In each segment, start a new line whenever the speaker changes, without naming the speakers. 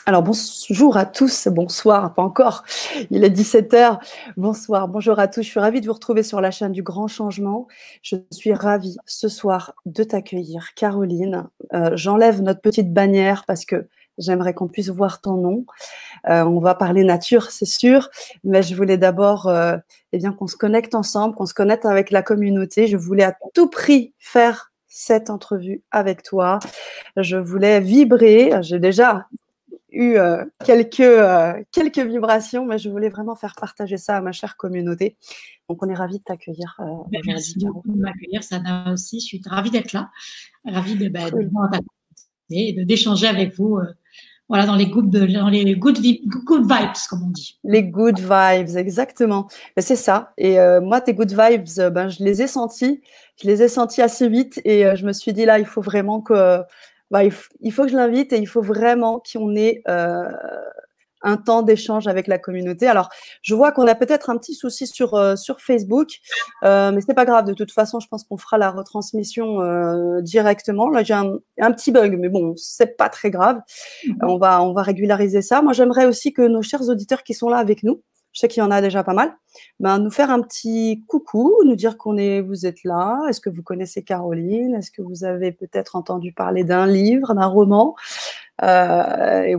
Alors bonjour à tous, bonsoir, pas encore, il est 17h, bonsoir, bonjour à tous, je suis ravie de vous retrouver sur la chaîne du Grand Changement. Je suis ravie ce soir de t'accueillir, Caroline. J'enlève notre petite bannière parce que j'aimerais qu'on puisse voir ton nom. On va parler nature, c'est sûr, mais je voulais d'abord eh bien, qu'on se connecte ensemble, qu'on se connecte avec la communauté. Je voulais à tout prix faire cette entrevue avec toi. Je voulais vibrer, j'ai déjà eu quelques vibrations, mais je voulais vraiment faire partager ça à ma chère communauté. Donc, on est ravis de t'accueillir aujourd'hui.
Merci beaucoup de m'accueillir, Sana aussi. Je suis ravie d'être là, ravie
Cool.
d'échanger avec vous. Voilà, dans les good vibes, comme on dit.
Les good vibes, exactement. C'est ça. Et moi, tes good vibes, ben, je les ai sentis. Je les ai sentis assez vite. Et je me suis dit, là, il faut vraiment que... il faut que je l'invite et il faut vraiment qu'on ait un temps d'échange avec la communauté. Alors, je vois qu'on a peut-être un petit souci sur Facebook, mais c'est pas grave. De toute façon, je pense qu'on fera la retransmission directement. Là, j'ai un petit bug, mais bon, c'est pas très grave. On va régulariser ça. Moi, j'aimerais aussi que nos chers auditeurs qui sont là avec nous, je sais qu'il y en a déjà pas mal, ben, nous faire un petit coucou, nous dire vous êtes là. Est-ce que vous connaissez Caroline? Est-ce que vous avez peut-être entendu parler d'un livre, d'un roman? Ou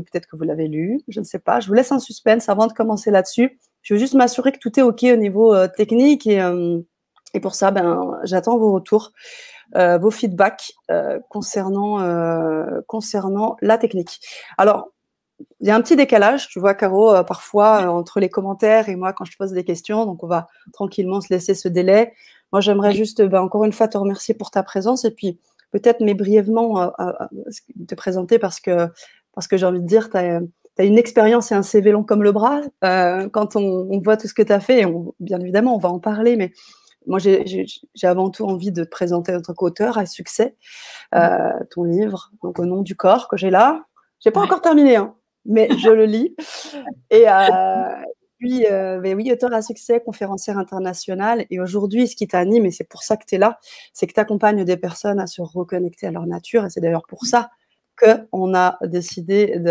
peut-être que vous l'avez lu, je ne sais pas. Je vous laisse un suspense avant de commencer là-dessus. Je veux juste m'assurer que tout est OK au niveau technique et pour ça, ben, j'attends vos retours, vos feedbacks concernant la technique. Alors, il y a un petit décalage, tu vois, Caro, parfois entre les commentaires et moi quand je pose des questions, donc on va tranquillement se laisser ce délai. Moi, j'aimerais juste, encore une fois, te remercier pour ta présence et puis peut-être, mais brièvement, te présenter parce que j'ai envie de dire, tu as une expérience et un CV long comme le bras. Quand on voit tout ce que tu as fait, et bien évidemment, on va en parler, mais moi, j'ai avant tout envie de te présenter en tant qu'auteur à succès, ton livre, donc Au nom du corps, que j'ai là. Je n'ai pas encore terminé, hein, mais je le lis. Et puis, oui, auteur à succès, conférencière internationale. Et aujourd'hui, ce qui t'anime, et c'est pour ça que tu es là, c'est que tu accompagnes des personnes à se reconnecter à leur nature. Et c'est d'ailleurs pour ça qu'on a décidé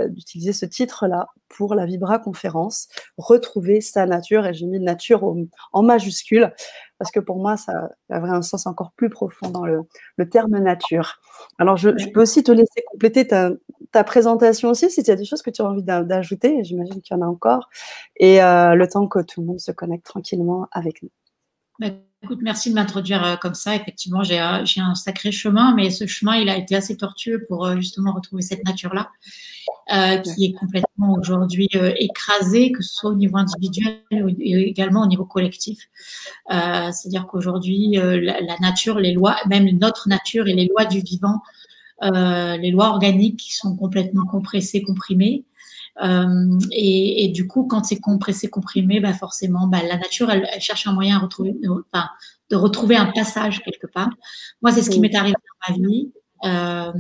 d'utiliser ce titre-là pour la Vibra Conférence, retrouver sa nature. Et j'ai mis nature en majuscule, parce que pour moi, ça avait un sens encore plus profond dans le terme nature. Alors, je peux aussi te laisser compléter ta présentation aussi, si tu as des choses que tu as envie d'ajouter, j'imagine qu'il y en a encore, et le temps que tout le monde se connecte tranquillement avec nous.
Écoute, merci de m'introduire comme ça. Effectivement, j'ai un sacré chemin, mais ce chemin, il a été assez tortueux pour justement retrouver cette nature-là, qui est complètement aujourd'hui écrasée, que ce soit au niveau individuel et également au niveau collectif. C'est-à-dire qu'aujourd'hui, la nature, les lois, même notre nature et les lois du vivant, les lois organiques qui sont complètement compressées, comprimées. Et du coup, quand c'est compressé, comprimé, bah forcément, bah, la nature, elle cherche un moyen de retrouver un passage quelque part. Moi, c'est ce qui m'est arrivé dans ma vie.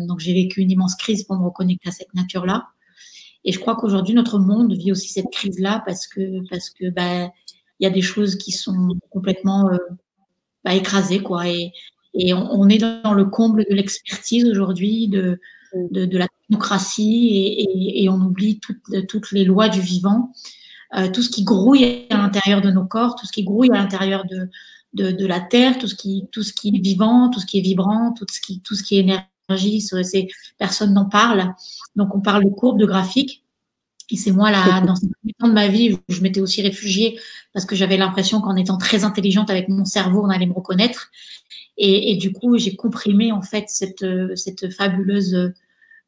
Donc, j'ai vécu une immense crise pour me reconnecter à cette nature-là. Et je crois qu'aujourd'hui, notre monde vit aussi cette crise-là parce que bah, il y a des choses qui sont complètement écrasées, quoi. Et on est dans le comble de l'expertise aujourd'hui, de la technocratie et on oublie toutes les lois du vivant, tout ce qui grouille à l'intérieur de nos corps, tout ce qui grouille à l'intérieur de la terre, tout ce qui est vivant, tout ce qui est vibrant, tout ce qui est énergie. Personne n'en parle. Donc on parle de courbes, de graphiques. Et c'est moi, là, dans ce temps de ma vie, où je m'étais aussi réfugiée parce que j'avais l'impression qu'en étant très intelligente avec mon cerveau, on allait me reconnaître. Et du coup, j'ai comprimé en fait cette fabuleuse,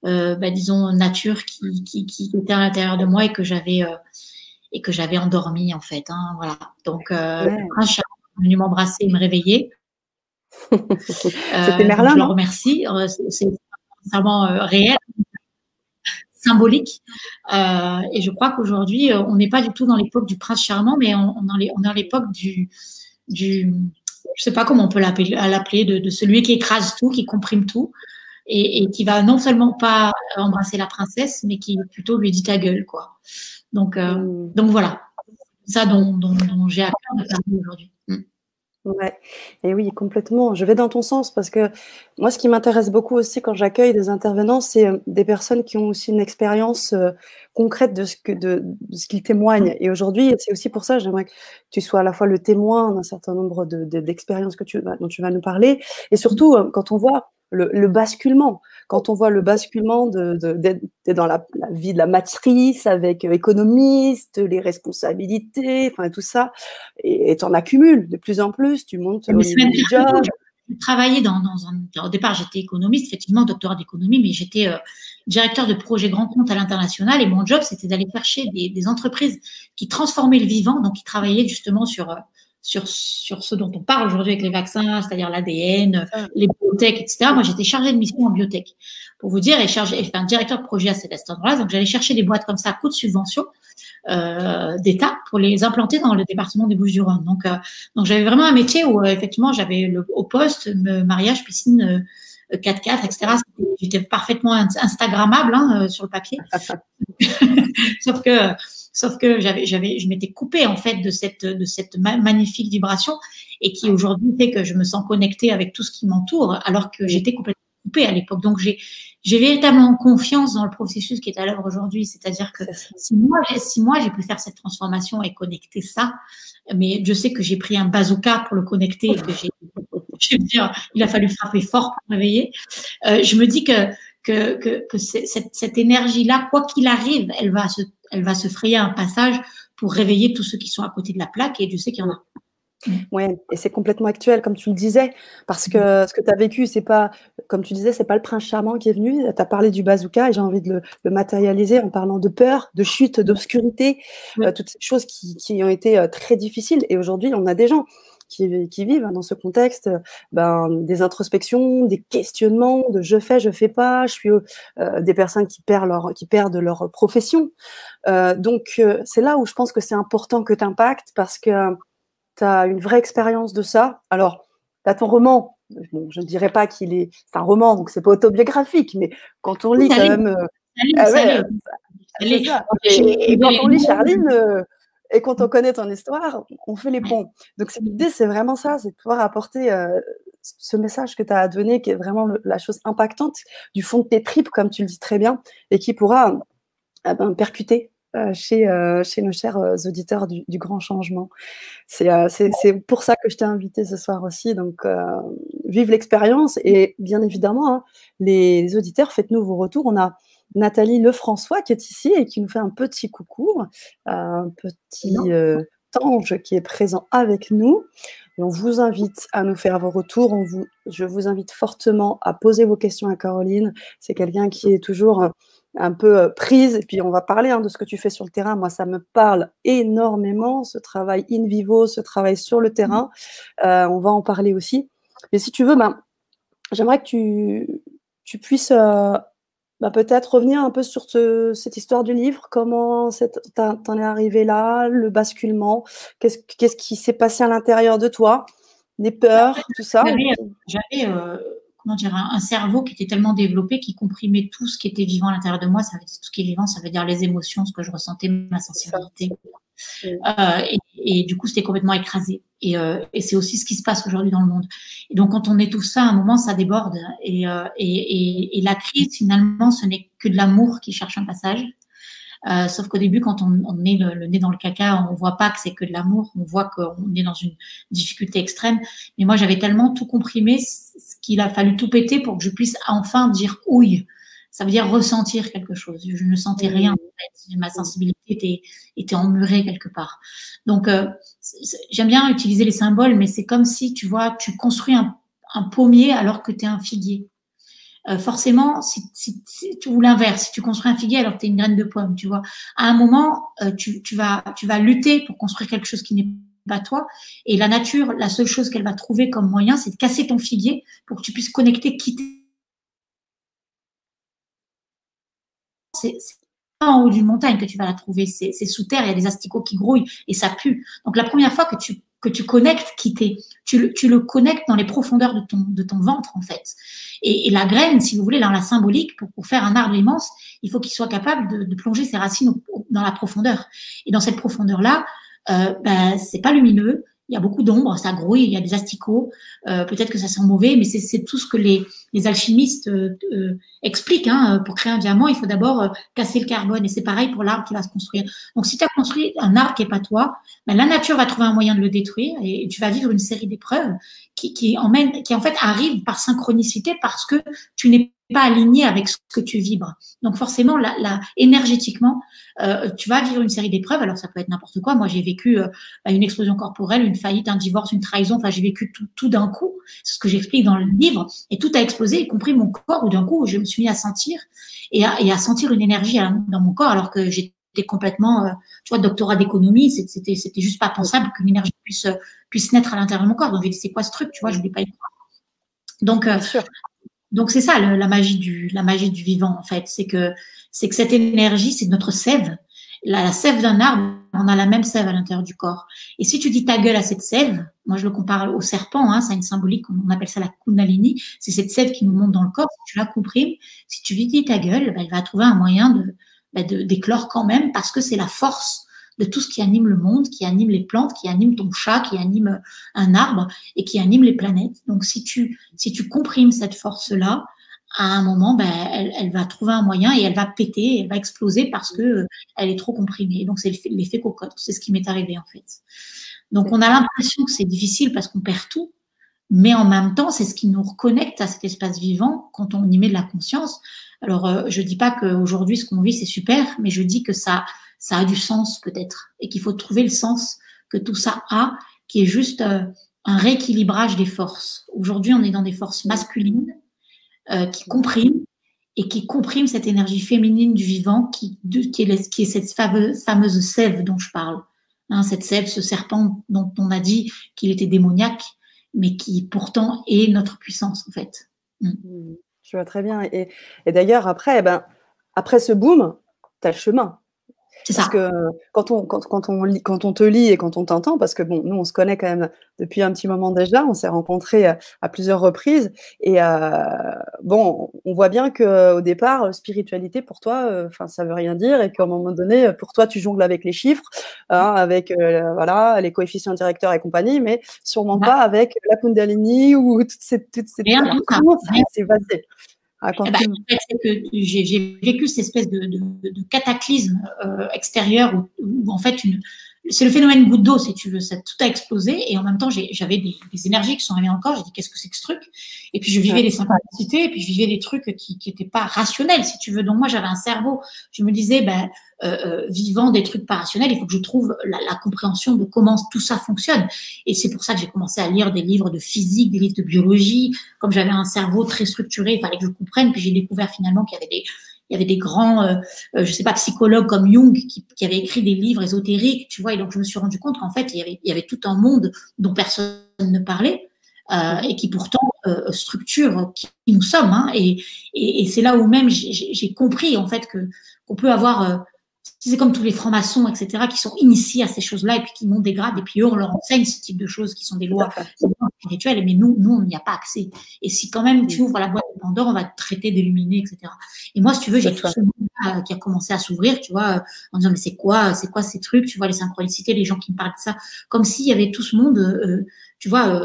disons, nature qui était à l'intérieur de moi et que j'avais endormie en fait. Hein, voilà. Donc, un chat est venu m'embrasser et me réveiller.
C'était Merlin,
je le remercie. C'est vraiment réel, symbolique. Et je crois qu'aujourd'hui, on n'est pas du tout dans l'époque du prince charmant, mais on est dans l'époque du je sais pas comment on peut l'appeler, de celui qui écrase tout, qui comprime tout, et qui va non seulement pas embrasser la princesse, mais qui plutôt lui dit ta gueule, quoi. Donc voilà, ça dont j'ai à cœur de parler aujourd'hui.
Ouais, et oui, complètement. Je vais dans ton sens parce que moi, ce qui m'intéresse beaucoup aussi quand j'accueille des intervenants, c'est des personnes qui ont aussi une expérience concrète de ce qu'ils témoignent. Et aujourd'hui, c'est aussi pour ça, j'aimerais que tu sois à la fois le témoin d'un certain nombre d'expériences dont tu vas nous parler, et surtout quand on voit le basculement, quand on voit le basculement d'être dans la vie de la matrice avec économiste, les responsabilités, enfin tout ça, et tu en accumules de plus en plus, tu montes au niveau du job.
Je travaillais au départ, j'étais économiste, effectivement, doctorat d'économie, mais j'étais directeur de projet grand compte à l'international et mon job, c'était d'aller chercher des entreprises qui transformaient le vivant, donc qui travaillaient justement sur ce dont on parle aujourd'hui avec les vaccins, c'est-à-dire l'ADN, les biotech, etc. Moi, j'étais chargée de mission en biotech, pour vous dire, et un directeur de projet à cet endroit-là. Donc, j'allais chercher des boîtes comme ça à coût de subvention d'État pour les implanter dans le département des Bouches-du-Rhône. Donc j'avais vraiment un métier où effectivement j'avais au poste mariage, piscine, 4x4, etc. J'étais parfaitement instagrammable sur le papier. sauf que je m'étais coupée en fait de cette magnifique vibration et qui aujourd'hui fait que je me sens connectée avec tout ce qui m'entoure alors que j'étais complètement coupée à l'époque. Donc j'ai véritablement confiance dans le processus qui est à l'œuvre aujourd'hui. C'est-à-dire que si moi j'ai pu faire cette transformation et connecter ça, mais je sais que j'ai pris un bazooka pour le connecter et que je veux dire, il a fallu frapper fort pour réveiller. Je me dis que cette énergie-là, quoi qu'il arrive, elle va se frayer un passage pour réveiller tous ceux qui sont à côté de la plaque, et je sais qu'il y en a.
Oui, et c'est complètement actuel, comme tu le disais, parce que ce que tu as vécu, c'est pas, comme tu disais, c'est pas le prince charmant qui est venu. Tu as parlé du bazooka et j'ai envie de le matérialiser en parlant de peur, de chute, d'obscurité, toutes ces choses qui ont été très difficiles. Et aujourd'hui, on a des gens qui vivent dans ce contexte des introspections, des questionnements de je fais pas, je suis des personnes qui perdent leur profession. Donc, c'est là où je pense que c'est important que tu impactes parce que tu as une vraie expérience de ça. Alors, tu as ton roman. Bon, je ne dirais pas c'est un roman, donc c'est pas autobiographique, mais quand on lit quand même. C'est ça. Et quand on lit Charline et quand on connaît ton histoire, on fait les ponts. Donc l'idée, c'est vraiment ça, c'est de pouvoir apporter ce message que tu as donné, qui est vraiment la chose impactante du fond de tes tripes, comme tu le dis très bien, et qui pourra percuter chez nos chers auditeurs du Grand Changement. C'est pour ça que je t'ai invité ce soir aussi. Donc, vive l'expérience. Et bien évidemment, les auditeurs, faites-nous vos retours. On a Nathalie Lefrançois qui est ici et qui nous fait un petit coucou, un petit ange qui est présent avec nous. Et on vous invite à nous faire vos retours. Je vous invite fortement à poser vos questions à Caroline. C'est quelqu'un qui est toujours un peu prise, et puis on va parler de ce que tu fais sur le terrain. Moi, ça me parle énormément, ce travail in vivo, ce travail sur le terrain. On va en parler aussi. Mais si tu veux, j'aimerais que tu puisses peut-être revenir un peu sur cette histoire du livre. Comment t'en es arrivé là, le basculement, qu'est-ce qui s'est passé à l'intérieur de toi, les peurs, tout ça.
J'avais comment dire, un cerveau qui était tellement développé, qui comprimait tout ce qui était vivant à l'intérieur de moi. Ça veut dire tout ce qui est vivant, ça veut dire les émotions, ce que je ressentais, ma sensibilité. Et du coup, c'était complètement écrasé. Et c'est aussi ce qui se passe aujourd'hui dans le monde. Et donc, quand on étouffe ça, à un moment, ça déborde. Et la crise, finalement, ce n'est que de l'amour qui cherche un passage. Sauf qu'au début, quand on est le nez dans le caca, on voit pas que c'est que de l'amour, on voit qu'on est dans une difficulté extrême. Mais moi, j'avais tellement tout comprimé qu'il a fallu tout péter pour que je puisse enfin dire ouille. Ça veut dire ressentir quelque chose. Je ne sentais rien, en fait. Ma sensibilité était emmurée quelque part. Donc, j'aime bien utiliser les symboles, mais c'est comme si, tu vois, tu construis un pommier alors que tu es un figuier. Forcément, ou l'inverse, si tu construis un figuier alors que tu es une graine de pomme, tu vois, à un moment, tu vas lutter pour construire quelque chose qui n'est pas toi. Et la nature, la seule chose qu'elle va trouver comme moyen, c'est de casser ton figuier pour que tu puisses connecter, quitter. C'est pas en haut d'une montagne que tu vas la trouver, c'est sous terre, il y a des asticots qui grouillent et ça pue. Donc la première fois que tu connectes quitter, tu le connectes dans les profondeurs de ton ventre en fait. Et la graine, si vous voulez, dans la symbolique, pour faire un arbre immense, il faut qu'il soit capable de plonger ses racines dans la profondeur. Et dans cette profondeur-là, c'est pas lumineux, il y a beaucoup d'ombre, ça grouille, il y a des asticots, peut-être que ça sent mauvais, mais c'est tout ce que les alchimistes expliquent. Hein. Pour créer un diamant, il faut d'abord casser le carbone, et c'est pareil pour l'arbre qui va se construire. Donc, si tu as construit un arbre qui n'est pas toi, ben, la nature va trouver un moyen de le détruire, et tu vas vivre une série d'épreuves qui en fait arrivent par synchronicité parce que tu n'es pas aligné avec ce que tu vibres. Donc forcément, énergétiquement, tu vas vivre une série d'épreuves. Alors ça peut être n'importe quoi. Moi, j'ai vécu une explosion corporelle, une faillite, un divorce, une trahison. Enfin, j'ai vécu tout d'un coup. C'est ce que j'explique dans le livre. Et tout a explosé, y compris mon corps. Où d'un coup, je me suis mis à sentir et à sentir une énergie dans mon corps, alors que j'étais complètement, tu vois, doctorat d'économie. C'était juste pas pensable qu'une énergie puisse naître à l'intérieur de mon corps. Donc j'ai dit, c'est quoi ce truc, tu vois, je voulais pas y croire. Donc c'est ça la magie du vivant en fait, c'est que cette énergie, c'est notre sève. La sève d'un arbre, on a la même sève à l'intérieur du corps. Et si tu dis ta gueule à cette sève, moi je le compare au serpent, hein, ça a une symbolique, on appelle ça la Kundalini, c'est cette sève qui nous monte dans le corps. Si tu la comprimes, si tu lui dis ta gueule, elle va trouver un moyen d'éclore quand même, parce que c'est la force de tout ce qui anime le monde, qui anime les plantes, qui anime ton chat, qui anime un arbre et qui anime les planètes. Donc, si tu comprimes cette force-là, à un moment, elle va trouver un moyen et elle va péter, elle va exploser parce que elle est trop comprimée. Donc, c'est l'effet cocotte. C'est ce qui m'est arrivé, en fait. Donc, on a l'impression que c'est difficile parce qu'on perd tout, mais en même temps, c'est ce qui nous reconnecte à cet espace vivant quand on y met de la conscience. Alors, je dis pas qu'aujourd'hui, ce qu'on vit, c'est super, mais je dis que ça a du sens peut-être et qu'il faut trouver le sens que tout ça a, qui est juste un rééquilibrage des forces. Aujourd'hui, on est dans des forces masculines qui compriment et qui compriment cette énergie féminine du vivant qui est cette fameuse sève dont je parle. Hein, cette sève, ce serpent dont on a dit qu'il était démoniaque, mais qui pourtant est notre puissance en fait.
Je vois très bien. Et d'ailleurs, après ce boom, tu as le chemin. Parce que quand on te lit et quand on t'entend, parce que bon, nous on se connaît quand même depuis un petit moment déjà, on s'est rencontrés à plusieurs reprises et bon, on voit bien qu'au départ, spiritualité pour toi, ça veut rien dire et qu'à un moment donné, pour toi, tu jongles avec les chiffres, hein, avec voilà, les coefficients directeurs et compagnie, mais sûrement pas avec la Kundalini ou toutes ces comment ça s'est passé?
C'est que j'ai vécu cette espèce de cataclysme extérieur où en fait c'est le phénomène goutte d'eau si tu veux, tout a explosé et en même temps j'avais des énergies qui sont arrivées dans le corps. J'ai dit qu'est-ce que c'est que ce truc, et puis je vivais les synchronicités et puis je vivais des trucs qui n'étaient pas rationnels si tu veux. Donc moi j'avais un cerveau, je me disais vivant des trucs pas rationnels, il faut que je trouve la compréhension de comment tout ça fonctionne. Et c'est pour ça que j'ai commencé à lire des livres de physique, des livres de biologie. Comme j'avais un cerveau très structuré, il fallait que je comprenne. Puis j'ai découvert finalement qu'il y avait des grands, je sais pas, psychologues comme Jung qui avaient écrit des livres ésotériques, tu vois. Et donc je me suis rendu compte qu'en fait il y avait tout un monde dont personne ne parlait. Et qui pourtant structure qui nous sommes. Hein, et c'est là où même j'ai compris en fait qu'on peut avoir c'est comme tous les francs-maçons, etc., qui sont initiés à ces choses-là et puis qui montent des grades, et puis eux, on leur enseigne ce type de choses qui sont des lois spirituelles, mais nous, on n'y a pas accès. Et si quand même tu ouvres la boîte de Pandore, on va te traiter d'illuminé, etc. Et moi, si tu veux, j'ai tout ce monde qui a commencé à s'ouvrir, tu vois, en disant, mais c'est quoi ces trucs, tu vois, les synchronicités, les gens qui me parlent de ça, comme s'il y avait tout ce monde, tu vois,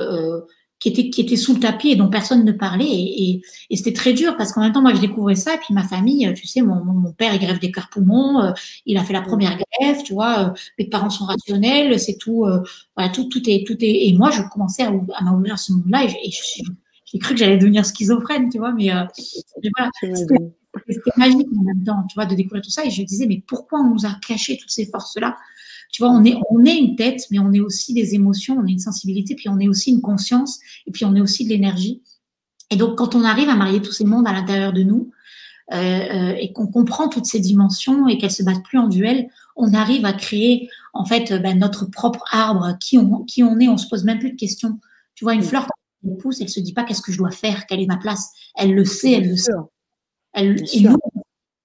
qui était sous le tapis et dont personne ne parlait. Et c'était très dur parce qu'en même temps, moi, je découvrais ça. Et puis ma famille, tu sais, mon père, il greffe des cœurs poumons. Il a fait la première greffe, tu vois. Mes parents sont rationnels, c'est tout. Voilà, tout est. Et moi, je commençais à m'ouvrir ce monde-là et j'ai cru que j'allais devenir schizophrène, tu vois. Mais voilà, c'était magique en même temps, tu vois, de découvrir tout ça. Et je me disais, mais pourquoi on nous a caché toutes ces forces-là? Tu vois, on est une tête, mais on est aussi des émotions, on est une sensibilité, puis on est aussi une conscience, et puis on est aussi de l'énergie. Et donc, quand on arrive à marier tous ces mondes à l'intérieur de nous, et qu'on comprend toutes ces dimensions et qu'elles se battent plus en duel, on arrive à créer en fait notre propre arbre, qui on est, on se pose même plus de questions. Tu vois, une fleur, quand elle pousse, elle se dit pas qu'est-ce que je dois faire, quelle est ma place. Elle le sait, elle le sait. Et nous,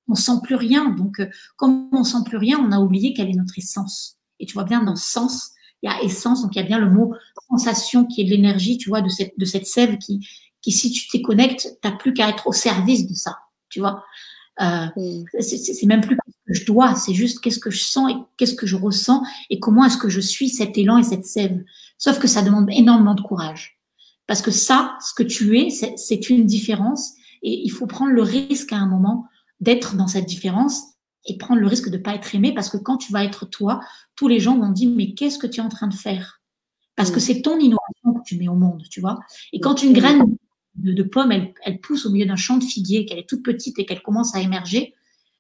on sent plus rien. Donc, comme on sent plus rien, on a oublié quelle est notre essence. Et tu vois bien, dans sens, il y a essence, donc il y a bien le mot sensation qui est de l'énergie, tu vois, de cette sève qui si tu t'y connectes, t'as plus qu'à être au service de ça, tu vois. C'est même plus ce que je dois, c'est juste qu'est-ce que je sens et qu'est-ce que je ressens et comment est-ce que je suis cet élan et cette sève. Sauf que ça demande énormément de courage. Parce que ça, ce que tu es, c'est une différence et il faut prendre le risque à un moment d'être dans cette différence et prendre le risque de ne pas être aimé parce que quand tu vas être toi, tous les gens vont dire mais qu'est-ce que tu es en train de faire? Parce que c'est ton innovation que tu mets au monde, tu vois. Et quand une graine de pomme, elle pousse au milieu d'un champ de figuier, qu'elle est toute petite et qu'elle commence à émerger,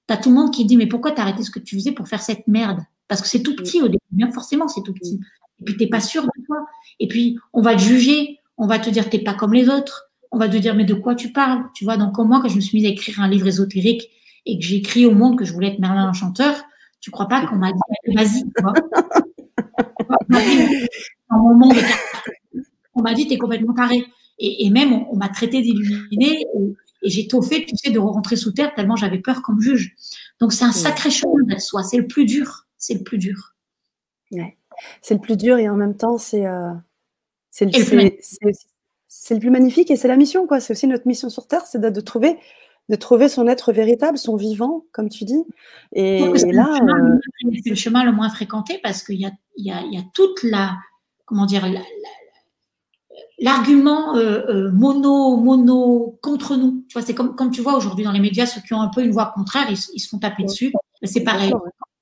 tu as tout le monde qui dit mais pourquoi t'as arrêté ce que tu faisais pour faire cette merde? Parce que c'est tout petit au début, bien forcément c'est tout petit. Et puis t'es pas sûr de toi. Et puis on va te juger, on va te dire t'es pas comme les autres, on va te dire mais de quoi tu parles, tu vois. Donc moi quand je me suis mise à écrire un livre ésotérique et que j'ai écrit au monde que je voulais être Merlin l'Enchanteur, tu crois pas qu'on m'a dit vas-y, tu vois. Dans mon monde, on m'a dit t'es complètement taré. Et même on m'a traité d'illuminée et j'ai tout fait, tu sais, de rentrer sous terre tellement j'avais peur qu'on me juge. Donc c'est un sacré chemin d'être soi, c'est le plus dur, c'est le plus dur.
Ouais. C'est le plus dur et en même temps c'est le plus magnifique et c'est la mission quoi. C'est aussi notre mission sur terre, c'est de trouver son être véritable, son vivant, comme tu dis. Et là,
c'est le chemin le moins fréquenté parce qu'il y a toute la, comment dire, l'argument mono contre nous. Tu vois, c'est comme tu vois aujourd'hui dans les médias, ceux qui ont un peu une voix contraire, ils se font taper dessus. C'est pareil.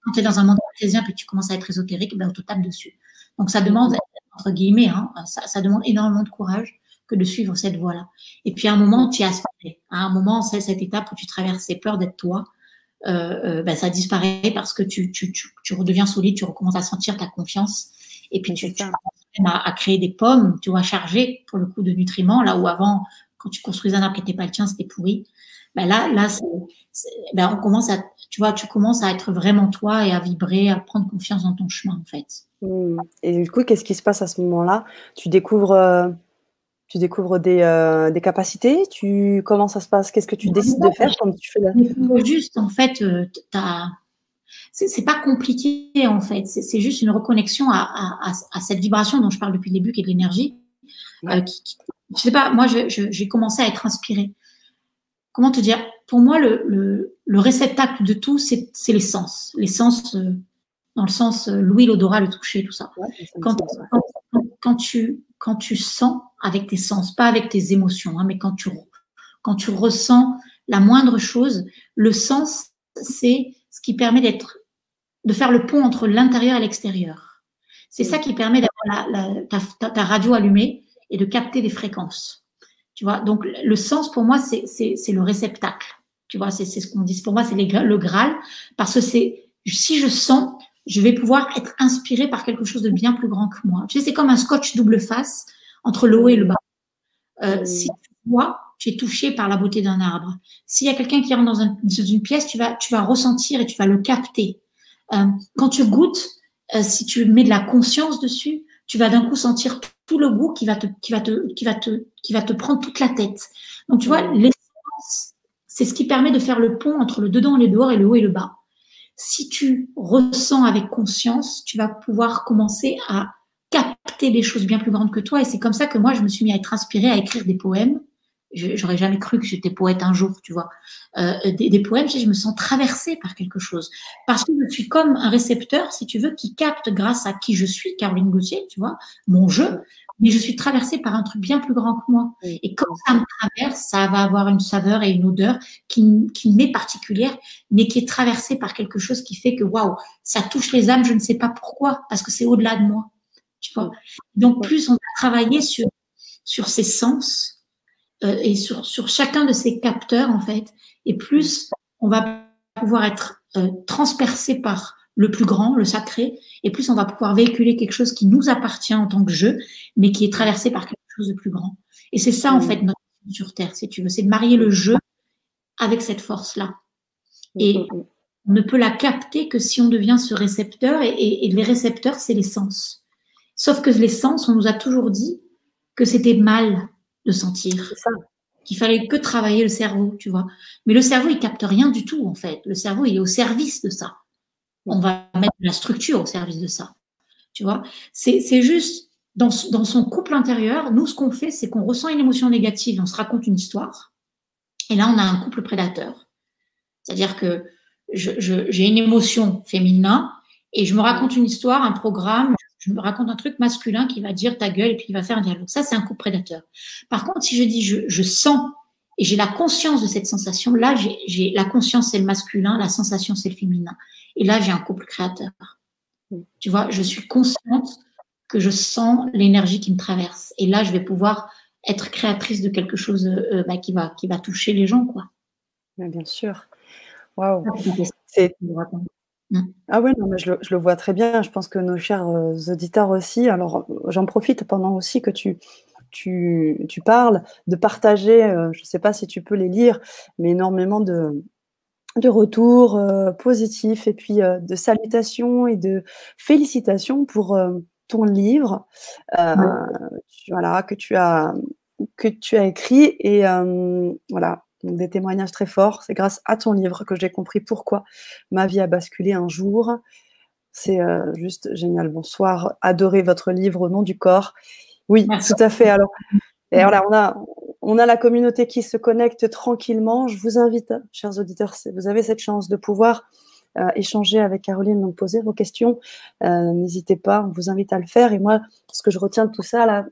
Quand tu es dans un monde cartésien puis tu commences à être ésotérique, ben, on te tape dessus. Donc ça demande, entre guillemets, hein, ça demande énormément de courage que de suivre cette voie-là. Et puis à un moment, tu y aspires. À un moment, c'est cette étape où tu traverses ces peurs d'être toi. Ben, ça disparaît parce que tu redeviens solide, tu recommences à sentir ta confiance. Et puis tu commences à créer des pommes, tu vois, chargées pour le coup de nutriments, là où avant, quand tu construisais un arbre qui n'était pas le tien, c'était pourri. Ben là, ben on commence à, tu vois, tu commences à être vraiment toi et à vibrer, à prendre confiance dans ton chemin, en fait.
Et du coup, qu'est-ce qui se passe à ce moment-là? Tu découvres des capacités. Comment ça se passe? Qu'est-ce que tu décides de faire quand tu fais la...
Juste, en fait, c'est pas compliqué, en fait. C'est juste une reconnexion à cette vibration dont je parle depuis le début, qui est de l'énergie. Je sais pas, moi, j'ai commencé à être inspirée. Comment te dire? Pour moi, le réceptacle de tout, c'est les sens. Les sens, dans le sens l'ouïe, l'odorat, le toucher, tout ça. Quand tu sens avec tes sens, pas avec tes émotions, hein, mais quand tu ressens la moindre chose, le sens, c'est ce qui permet de faire le pont entre l'intérieur et l'extérieur. C'est ça qui permet d'avoir ta radio allumée et de capter des fréquences. Tu vois, donc le sens pour moi c'est le réceptacle. Tu vois, c'est ce qu'on dit. Pour moi c'est le Graal parce que si je sens, je vais pouvoir être inspirée par quelque chose de bien plus grand que moi. Tu sais, c'est comme un scotch double face entre le haut et le bas. Si tu vois, tu es touché par la beauté d'un arbre. S'il y a quelqu'un qui rentre dans une pièce, tu vas ressentir et tu vas le capter. Quand tu goûtes, si tu mets de la conscience dessus, tu vas d'un coup sentir tout le goût qui va te prendre toute la tête. Donc tu vois, l'essence, c'est ce qui permet de faire le pont entre le dedans et le dehors et le haut et le bas. Si tu ressens avec conscience, tu vas pouvoir commencer à capter des choses bien plus grandes que toi. Et c'est comme ça que moi, je me suis mis à être inspirée à écrire des poèmes. J'aurais jamais cru que j'étais poète un jour, tu vois. Des poèmes, je me sens traversée par quelque chose. Parce que je suis comme un récepteur, si tu veux, qui capte grâce à qui je suis, Caroline Gauthier, tu vois, mon jeu. Mais je suis traversée par un truc bien plus grand que moi. Et quand ça me traverse, ça va avoir une saveur et une odeur qui m'est particulière, mais qui est traversée par quelque chose qui fait que, waouh, ça touche les âmes, je ne sais pas pourquoi, parce que c'est au-delà de moi. Tu vois. Donc, plus on va travailler sur ces sens, et sur chacun de ces capteurs, en fait, et plus on va pouvoir être transpercé par le plus grand, le sacré, et plus on va pouvoir véhiculer quelque chose qui nous appartient en tant que jeu, mais qui est traversé par quelque chose de plus grand. Et c'est ça, en fait, notre mission sur Terre, si tu veux, c'est de marier le jeu avec cette force-là. Et on ne peut la capter que si on devient ce récepteur, et les récepteurs, c'est les sens. Sauf que les sens, on nous a toujours dit que c'était mal de sentir.
C'est ça.
Qu'il fallait que travailler le cerveau, tu vois. Mais le cerveau, il capte rien du tout, en fait. Le cerveau, il est au service de ça. On va mettre la structure au service de ça. Tu vois. C'est juste, dans son couple intérieur, nous, ce qu'on fait, c'est qu'on ressent une émotion négative, on se raconte une histoire. Et là, on a un couple prédateur. C'est-à-dire que j'ai une émotion féminin et je me raconte une histoire, un programme, je me raconte un truc masculin qui va dire ta gueule et puis il va faire un dialogue. Ça, c'est un couple prédateur. Par contre, si je dis je sens et j'ai la conscience de cette sensation, là, j'ai la conscience, c'est le masculin, la sensation, c'est le féminin. Et là, j'ai un couple créateur. Tu vois, je suis consciente que je sens l'énergie qui me traverse. Et là, je vais pouvoir être créatrice de quelque chose qui va toucher les gens, quoi.
Mais bien sûr. Waouh.
Mm.
Ah ouais, non, mais je le vois très bien. Je pense que nos chers auditeurs aussi. Alors, j'en profite pendant aussi que tu parles, de partager, je ne sais pas si tu peux les lire, mais énormément de retours positifs et puis de salutations et de félicitations pour ton livre voilà, que tu as écrit. Et voilà, donc des témoignages très forts. C'est grâce à ton livre que j'ai compris pourquoi ma vie a basculé un jour. C'est juste génial. Bonsoir, adorez votre livre Au nom du corps. Oui,
Merci.
tout à fait. Alors, et voilà, on a la communauté qui se connecte tranquillement. Je vous invite, chers auditeurs, vous avez cette chance de pouvoir échanger avec Caroline, donc poser vos questions. N'hésitez pas, on vous invite à le faire. Et moi, ce que je retiens de tout ça, là,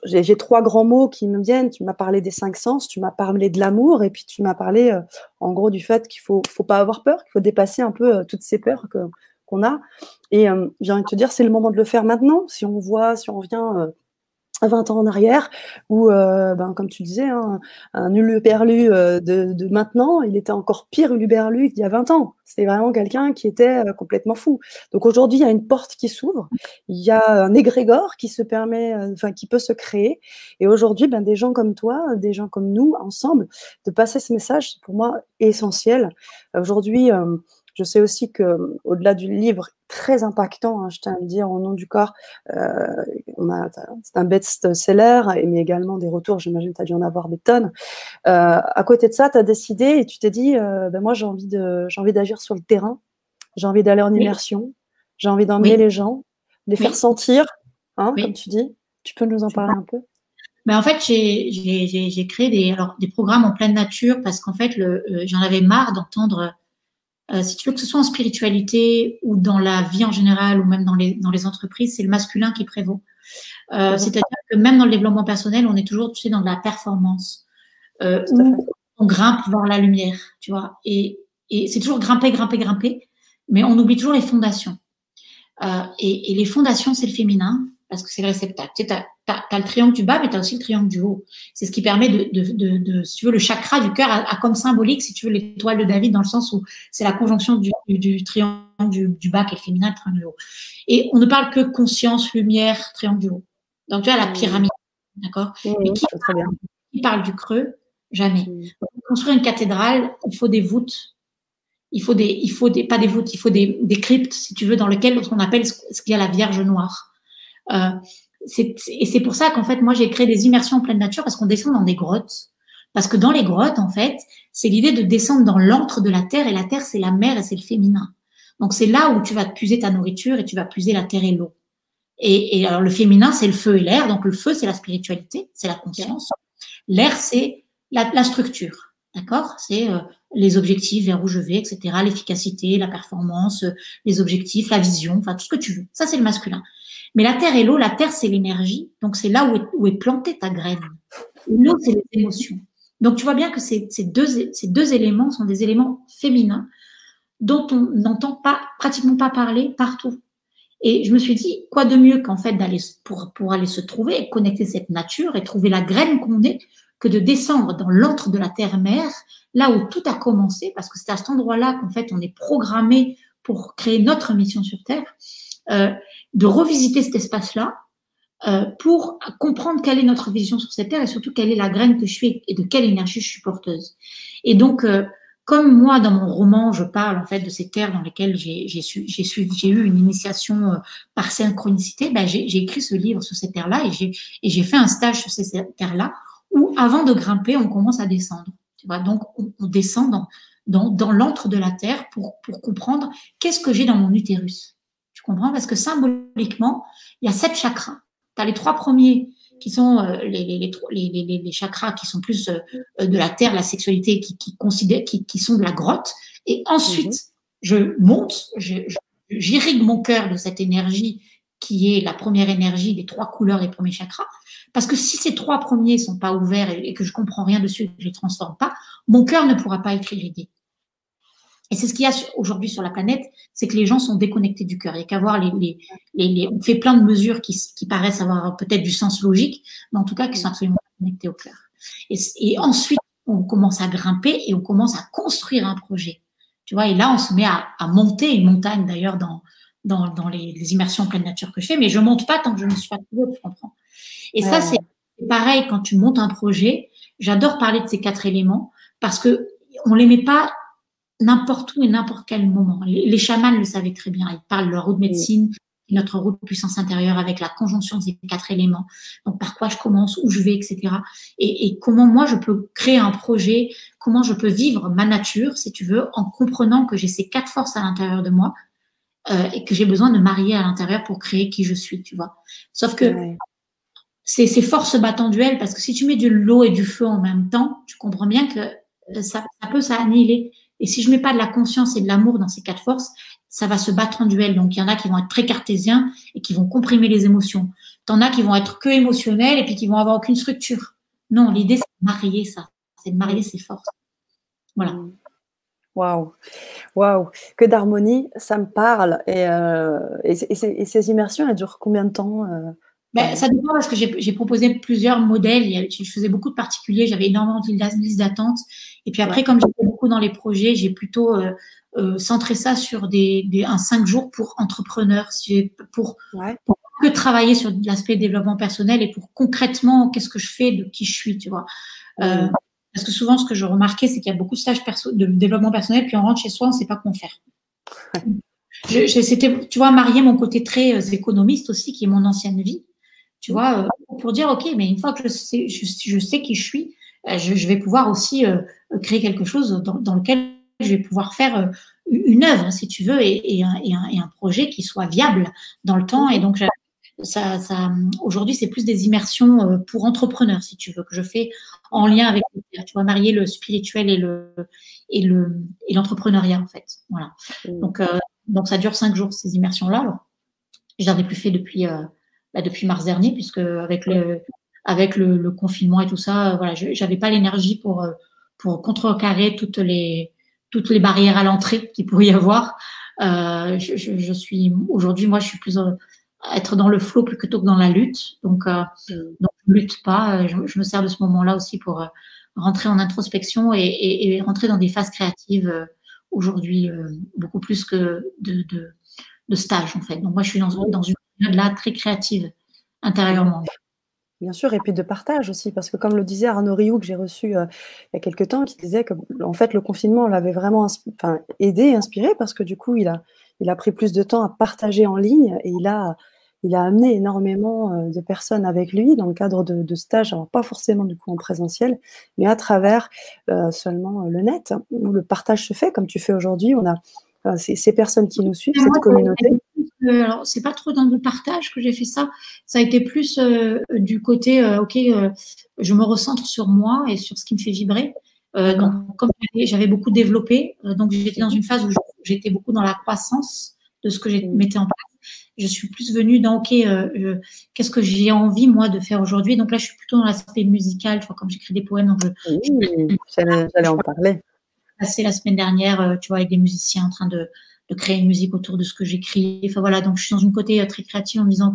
j'ai 3 grands mots qui me viennent. Tu m'as parlé des 5 sens, tu m'as parlé de l'amour, et puis tu m'as parlé, en gros, du fait qu'il faut pas avoir peur, qu'il faut dépasser un peu toutes ces peurs qu'on a. Et j'ai envie de te dire, c'est le moment de le faire maintenant. Si on revient 20 ans en arrière, où, comme tu disais, hein, un Huluberlu de maintenant, il était encore pire Huluberlu qu'il y a 20 ans. C'était vraiment quelqu'un qui était complètement fou. Donc aujourd'hui, il y a une porte qui s'ouvre, il y a un égrégore qui se permet, qui peut se créer. Et aujourd'hui, des gens comme toi, des gens comme nous, ensemble, de passer ce message, c'est pour moi essentiel. Aujourd'hui, je sais aussi que, au-delà du livre très impactant, hein, je tiens à le dire, Au nom du corps, c'est un best-seller, mais également des retours, j'imagine que tu as dû en avoir des tonnes. À côté de ça, tu as décidé et tu t'es dit, moi j'ai envie d'agir sur le terrain, j'ai envie d'aller en immersion, j'ai envie d'emmener les gens, les faire sentir, hein, comme tu dis. Tu peux nous en parler un peu?
En fait, j'ai créé des programmes en pleine nature parce qu'en fait, j'en avais marre d'entendre, si tu veux, que ce soit en spiritualité ou dans la vie en général ou même dans les entreprises, c'est le masculin qui prévaut. C'est-à-dire que même dans le développement personnel, on est toujours, tu sais, dans de la performance, où on grimpe vers la lumière, tu vois. Et c'est toujours grimper, mais on oublie toujours les fondations. Et les fondations, c'est le féminin, parce que c'est le réceptacle. Tu sais, t'as le triangle du bas, mais tu as aussi le triangle du haut. C'est ce qui permet si tu veux, le chakra du cœur a comme symbolique, si tu veux, l'étoile de David, dans le sens où c'est la conjonction du triangle du bas qui est le féminin et le triangle du haut. Et on ne parle que conscience, lumière, triangle du haut. Donc, tu as la pyramide, d'accord? Mais qui parle du creux? Jamais. Pour construire une cathédrale, il faut des voûtes. Il faut pas des voûtes, il faut des cryptes, si tu veux, dans lesquelles on appelle ce qu'il y a la Vierge Noire. Et c'est pour ça qu'en fait, moi, j'ai créé des immersions en pleine nature parce qu'on descend dans des grottes. Parce que dans les grottes, en fait, c'est l'idée de descendre dans l'antre de la terre, et la terre, c'est la mer et c'est le féminin. Donc, c'est là où tu vas puiser ta nourriture et tu vas puiser la terre et l'eau. Et alors, le féminin, c'est le feu et l'air. Donc, le feu, c'est la spiritualité, c'est la conscience. L'air, c'est la structure. D'accord? C'est les objectifs, vers où je vais, etc. L'efficacité, la performance, les objectifs, la vision, enfin tout ce que tu veux. Ça, c'est le masculin. Mais la terre et l'eau, la terre, c'est l'énergie. Donc, c'est là où est plantée ta graine. L'eau, c'est les émotions. Donc, tu vois bien que ces deux éléments sont des éléments féminins dont on n'entend pratiquement pas parler partout. Et je me suis dit, quoi de mieux qu'en fait d'aller pour aller se trouver et connecter cette nature et trouver la graine qu'on est, que de descendre dans l'antre de la terre-mère, là où tout a commencé, parce que c'est à cet endroit-là qu'en fait on est programmé pour créer notre mission sur Terre, de revisiter cet espace-là pour comprendre quelle est notre vision sur cette Terre et surtout quelle est la graine que je suis et de quelle énergie je suis porteuse. Et donc, comme moi, dans mon roman, je parle en fait de ces terres dans lesquelles j'ai eu une initiation par synchronicité, j'ai écrit ce livre sur ces terres-là et j'ai fait un stage sur ces terres-là où, avant de grimper, on commence à descendre. Tu vois, donc on descend dans l'antre de la terre pour comprendre qu'est-ce que j'ai dans mon utérus. Tu comprends? Parce que symboliquement, il y a 7 chakras. Tu as les 3 premiers qui sont les chakras qui sont plus de la terre, la sexualité, qui sont de la grotte. Et ensuite, je monte, je j'irrigue mon cœur de cette énergie qui est la première énergie des 3 couleurs des premiers chakras. Parce que si ces 3 premiers sont pas ouverts et que je comprends rien dessus, et que je les transforme pas, mon cœur ne pourra pas être irrigué. Et c'est ce qu'il y a aujourd'hui sur la planète, c'est que les gens sont déconnectés du cœur. Il n'y a qu'à voir on fait plein de mesures qui paraissent avoir peut-être du sens logique, mais en tout cas qui sont absolument connectées au cœur. Et ensuite, on commence à grimper et on commence à construire un projet. Tu vois, et là, on se met à monter une montagne, d'ailleurs, dans les immersions en pleine nature que je fais, mais je monte pas tant que je ne suis pas pilote, tu comprends. Et ça, c'est pareil quand tu montes un projet. J'adore parler de ces 4 éléments parce que on les met pas n'importe où et n'importe quel moment. Les chamans le savaient très bien. Ils parlent de leur roue de médecine, notre roue de puissance intérieure avec la conjonction de ces 4 éléments. Donc, par quoi je commence, où je vais, etc. Et comment moi, je peux créer un projet, comment je peux vivre ma nature, si tu veux, en comprenant que j'ai ces 4 forces à l'intérieur de moi et que j'ai besoin de marier à l'intérieur pour créer qui je suis, tu vois. Sauf que ces forces se battent en duel parce que si tu mets de l'eau et du feu en même temps, tu comprends bien que ça peut s'annihiler. Et si je mets pas de la conscience et de l'amour dans ces 4 forces, ça va se battre en duel. Donc, il y en a qui vont être très cartésiens et qui vont comprimer les émotions. T'en as qui vont être que émotionnels et puis qui vont avoir aucune structure. Non, l'idée, c'est de marier ça. C'est de marier ces forces. Voilà.
Waouh, waouh, que d'harmonie, ça me parle. Et ces immersions, elles durent combien de temps
Ça dépend parce que j'ai proposé plusieurs modèles. Je faisais beaucoup de particuliers, j'avais énormément de listes d'attente. Et puis après, comme j'étais beaucoup dans les projets, j'ai plutôt centré ça sur un 5 jours pour entrepreneurs, pour que travailler sur l'aspect développement personnel et pour concrètement, qu'est-ce que je fais, de qui je suis, tu vois. Parce que souvent, ce que je remarquais, c'est qu'il y a beaucoup de stages de développement personnel, puis on rentre chez soi, on ne sait pas quoi faire. C'était, tu vois, marier mon côté très économiste aussi, qui est mon ancienne vie. Tu vois, pour dire, OK, mais une fois que je sais qui je suis, je vais pouvoir aussi créer quelque chose dans lequel je vais pouvoir faire une œuvre, si tu veux, et un projet qui soit viable dans le temps. Et donc, aujourd'hui, c'est plus des immersions pour entrepreneurs, si tu veux, que je fais en lien avec, tu vois, marier le spirituel et l'entrepreneuriat, en fait. Voilà. Donc, ça dure 5 jours, ces immersions-là. Alors, je n'en ai plus fait depuis mars dernier, puisque avec le confinement et tout ça, voilà, j'avais pas l'énergie pour contrecarrer toutes les barrières à l'entrée qu'il pourrait y avoir. Je suis aujourd'hui, moi, je suis plus être dans le flow plutôt que dans la lutte. Donc je lutte pas. Je me sers de ce moment-là aussi pour rentrer en introspection et rentrer dans des phases créatives aujourd'hui beaucoup plus que de stage en fait. Donc moi, je suis dans une période là très créative intérieurement.
Bien sûr, et puis de partage aussi, parce que comme le disait Arnaud Rioux, que j'ai reçu il y a quelques temps, qui disait que en fait le confinement l'avait vraiment aidé et inspiré, parce que du coup il a pris plus de temps à partager en ligne et il a amené énormément de personnes avec lui dans le cadre de stages, alors pas forcément du coup en présentiel, mais à travers seulement le net, où le partage se fait comme tu fais aujourd'hui. On a ces personnes qui nous suivent, cette communauté.
Alors, c'est pas trop dans le partage que j'ai fait ça. Ça a été plus du côté, je me recentre sur moi et sur ce qui me fait vibrer. Donc, comme j'avais beaucoup développé, donc j'étais dans une phase où j'étais beaucoup dans la croissance de ce que je mettais en place. Je suis plus venue dans, qu'est-ce que j'ai envie, moi, de faire aujourd'hui. Donc là, je suis plutôt dans l'aspect musical, tu vois, comme j'écris des poèmes. Donc
j'allais en parler.
Passé la semaine dernière, tu vois, avec des musiciens en train de créer une musique autour de ce que j'écris. Enfin voilà, donc je suis dans une côté très créative en me disant,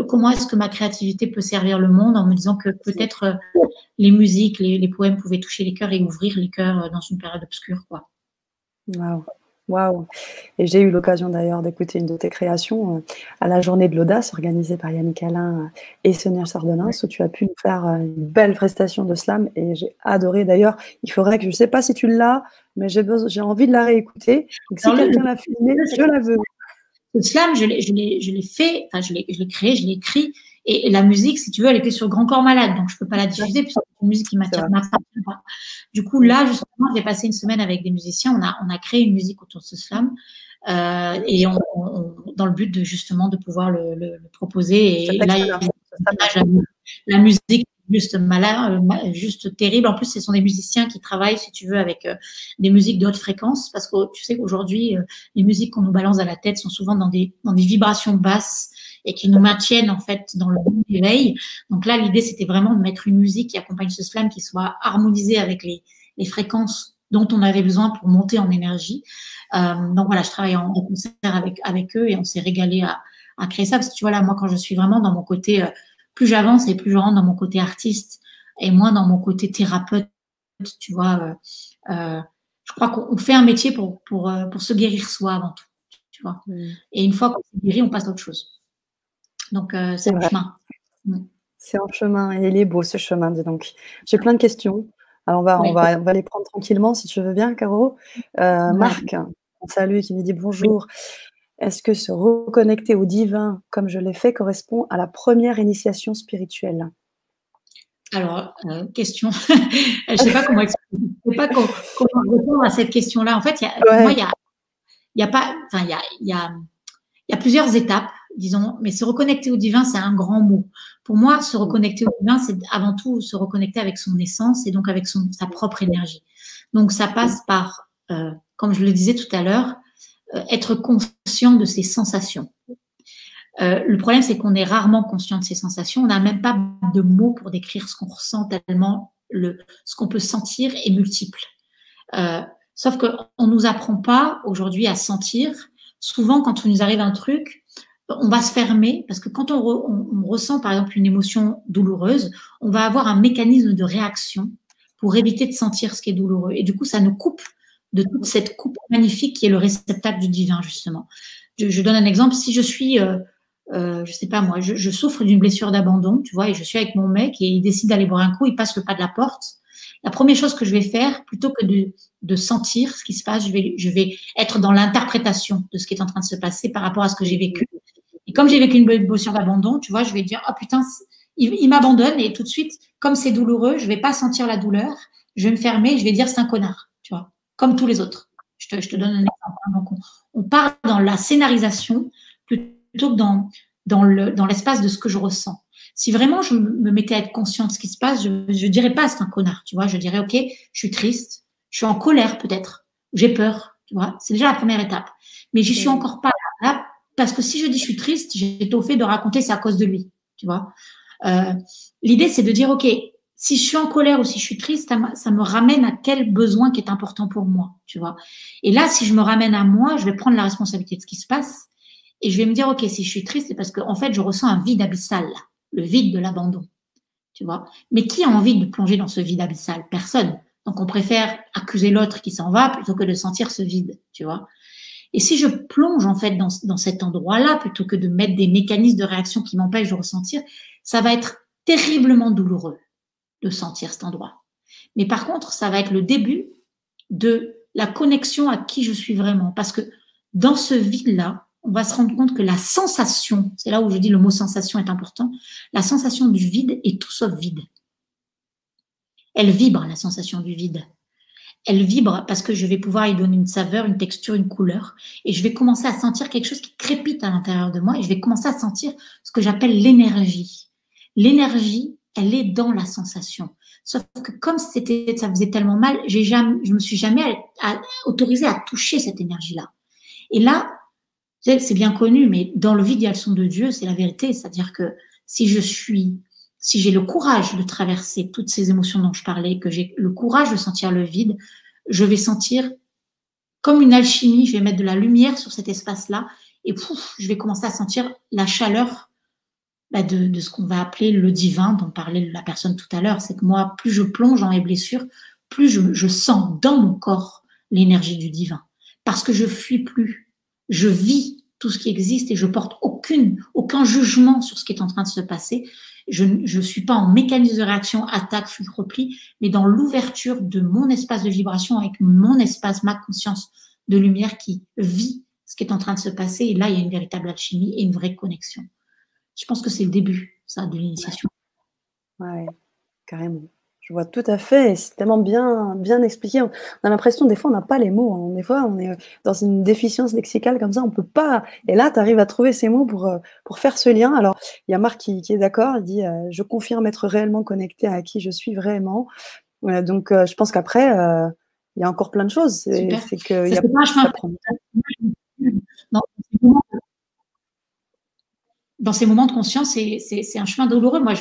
comment est-ce que ma créativité peut servir le monde, en me disant que peut-être les musiques, les poèmes pouvaient toucher les cœurs et ouvrir les cœurs dans une période obscure, quoi.
Waouh. Et j'ai eu l'occasion d'ailleurs d'écouter une de tes créations à la journée de l'audace organisée par Yannick Alain et Sonia Sardonnens, où tu as pu nous faire une belle prestation de slam et j'ai adoré. D'ailleurs, il faudrait que, je ne sais pas si tu l'as, mais j'ai envie de la réécouter. Donc si quelqu'un l'a filmé, je la veux.
Le slam, je l'ai fait, enfin je l'ai créé, je l'ai écrit. Et la musique, si tu veux, elle était sur Grand Corps Malade, donc je ne peux pas la diffuser puisque c'est une musique qui m'attire pas. Du coup, là, justement, j'ai passé une semaine avec des musiciens. On a créé une musique autour de ce slam et dans le but de justement de pouvoir le proposer. Et là, la musique juste malin, juste terrible. En plus, ce sont des musiciens qui travaillent, si tu veux, avec des musiques de haute fréquence, parce que tu sais qu'aujourd'hui, les musiques qu'on nous balance à la tête sont souvent dans des vibrations basses et qui nous maintiennent en fait dans le bon éveil. Donc là, l'idée, c'était vraiment de mettre une musique qui accompagne ce slam, qui soit harmonisée avec les fréquences dont on avait besoin pour monter en énergie. Donc voilà, je travaille en concert avec eux et on s'est régalé à créer ça, parce que tu vois là, moi, quand je suis vraiment dans mon côté, plus j'avance et plus je rentre dans mon côté artiste et moins dans mon côté thérapeute, tu vois, je crois qu'on fait un métier pour se guérir soi avant tout, tu vois. Et une fois qu'on s'est guéri, on passe à autre chose. Donc, c'est un chemin.
C'est un chemin et il est beau ce chemin, dis donc. J'ai plein de questions. Alors on va les prendre tranquillement si tu veux bien, Caro. Marc, salut, qui me dit bonjour. Est-ce que se reconnecter au divin, comme je l'ai fait, correspond à la première initiation spirituelle?
Alors, question. Je ne sais pas comment expliquer. Je ne sais pas comment répondre à cette question-là. En fait, pour moi, il y a plusieurs étapes, disons, mais se reconnecter au divin, c'est un grand mot. Pour moi, se reconnecter au divin, c'est avant tout se reconnecter avec son essence et donc avec sa propre énergie. Donc, ça passe par, comme je le disais tout à l'heure, être conscient de ses sensations. Le problème, c'est qu'on est rarement conscient de ses sensations. On n'a même pas de mots pour décrire ce qu'on ressent, tellement ce qu'on peut sentir est multiple. Sauf qu'on ne nous apprend pas aujourd'hui à sentir. Souvent, quand on nous arrive un truc, on va se fermer, parce que quand on ressent, par exemple, une émotion douloureuse, on va avoir un mécanisme de réaction pour éviter de sentir ce qui est douloureux. Et du coup, ça nous coupe de toute cette coupe magnifique qui est le réceptacle du divin, justement. Je donne un exemple. Si je suis, je sais pas moi, je souffre d'une blessure d'abandon, tu vois, et je suis avec mon mec et il décide d'aller boire un coup, il passe le pas de la porte. La première chose que je vais faire, plutôt que de sentir ce qui se passe, je vais être dans l'interprétation de ce qui est en train de se passer par rapport à ce que j'ai vécu. Et comme j'ai vécu une blessure d'abandon, tu vois, je vais dire, oh putain, il m'abandonne, et tout de suite, comme c'est douloureux, je vais pas sentir la douleur, je vais me fermer, je vais dire c'est un connard, tu vois, comme tous les autres. Je te donne un exemple. Donc, on part dans la scénarisation plutôt que dans l'espace de ce que je ressens. Si vraiment je me mettais à être consciente de ce qui se passe, je dirais pas c'est un connard, tu vois. Je dirais ok, je suis triste, je suis en colère peut-être, j'ai peur, tu vois. C'est déjà la première étape. Mais j'y suis encore pas là, parce que si je dis je suis triste, j'ai au fait de raconter c'est à cause de lui, tu vois. L'idée c'est de dire ok, si je suis en colère ou si je suis triste, ça me ramène à quel besoin qui est important pour moi, tu vois. Et là, si je me ramène à moi, je vais prendre la responsabilité de ce qui se passe et je vais me dire ok, si je suis triste, c'est parce que en fait je ressens un vide abyssal là. Le vide de l'abandon, tu vois. Mais qui a envie de plonger dans ce vide abyssal? Personne. Donc, on préfère accuser l'autre qui s'en va plutôt que de sentir ce vide, tu vois. Et si je plonge, en fait, dans cet endroit-là, plutôt que de mettre des mécanismes de réaction qui m'empêchent de ressentir, ça va être terriblement douloureux de sentir cet endroit. Mais par contre, ça va être le début de la connexion à qui je suis vraiment. Parce que dans ce vide-là, on va se rendre compte que la sensation, c'est là où je dis le mot sensation est important, la sensation du vide est tout sauf vide. Elle vibre, la sensation du vide. Elle vibre parce que je vais pouvoir y donner une saveur, une texture, une couleur. Et je vais commencer à sentir quelque chose qui crépite à l'intérieur de moi. Et je vais commencer à sentir ce que j'appelle l'énergie. L'énergie, elle est dans la sensation. Sauf que comme ça faisait tellement mal, je me suis jamais autorisée à toucher cette énergie-là. Et là, c'est bien connu, mais dans le vide, il y a le son de Dieu, c'est la vérité. C'est-à-dire que si j'ai le courage de traverser toutes ces émotions dont je parlais, que j'ai le courage de sentir le vide, je vais sentir comme une alchimie, je vais mettre de la lumière sur cet espace-là et je vais commencer à sentir la chaleur de ce qu'on va appeler le divin, dont parlait la personne tout à l'heure. C'est que moi, plus je plonge dans mes blessures, plus je sens dans mon corps l'énergie du divin. Parce que je fuis plus. Je vis tout ce qui existe et je porte aucun jugement sur ce qui est en train de se passer. Je ne suis pas en mécanisme de réaction, attaque, fuite, repli, mais dans l'ouverture de mon espace de vibration avec mon espace, ma conscience de lumière qui vit ce qui est en train de se passer. Et là, il y a une véritable alchimie et une vraie connexion. Je pense que c'est le début, ça, de l'initiation.
Ouais, carrément. Je vois tout à fait et c'est tellement bien expliqué. On a l'impression des fois on n'a pas les mots, hein. Des fois on est, dans une déficience lexicale comme ça, on peut pas et là tu arrives à trouver ces mots pour faire ce lien. Alors, il y a Marc qui est d'accord, il dit: «Je confirme être réellement connecté à qui je suis vraiment». Donc je pense qu'après, il y a encore plein de choses.
Super.
C'est qu'il
Ça,
y a
c'est pas un chemin
ça prend
dans dans ces moments de conscience, c'est un chemin douloureux. Moi,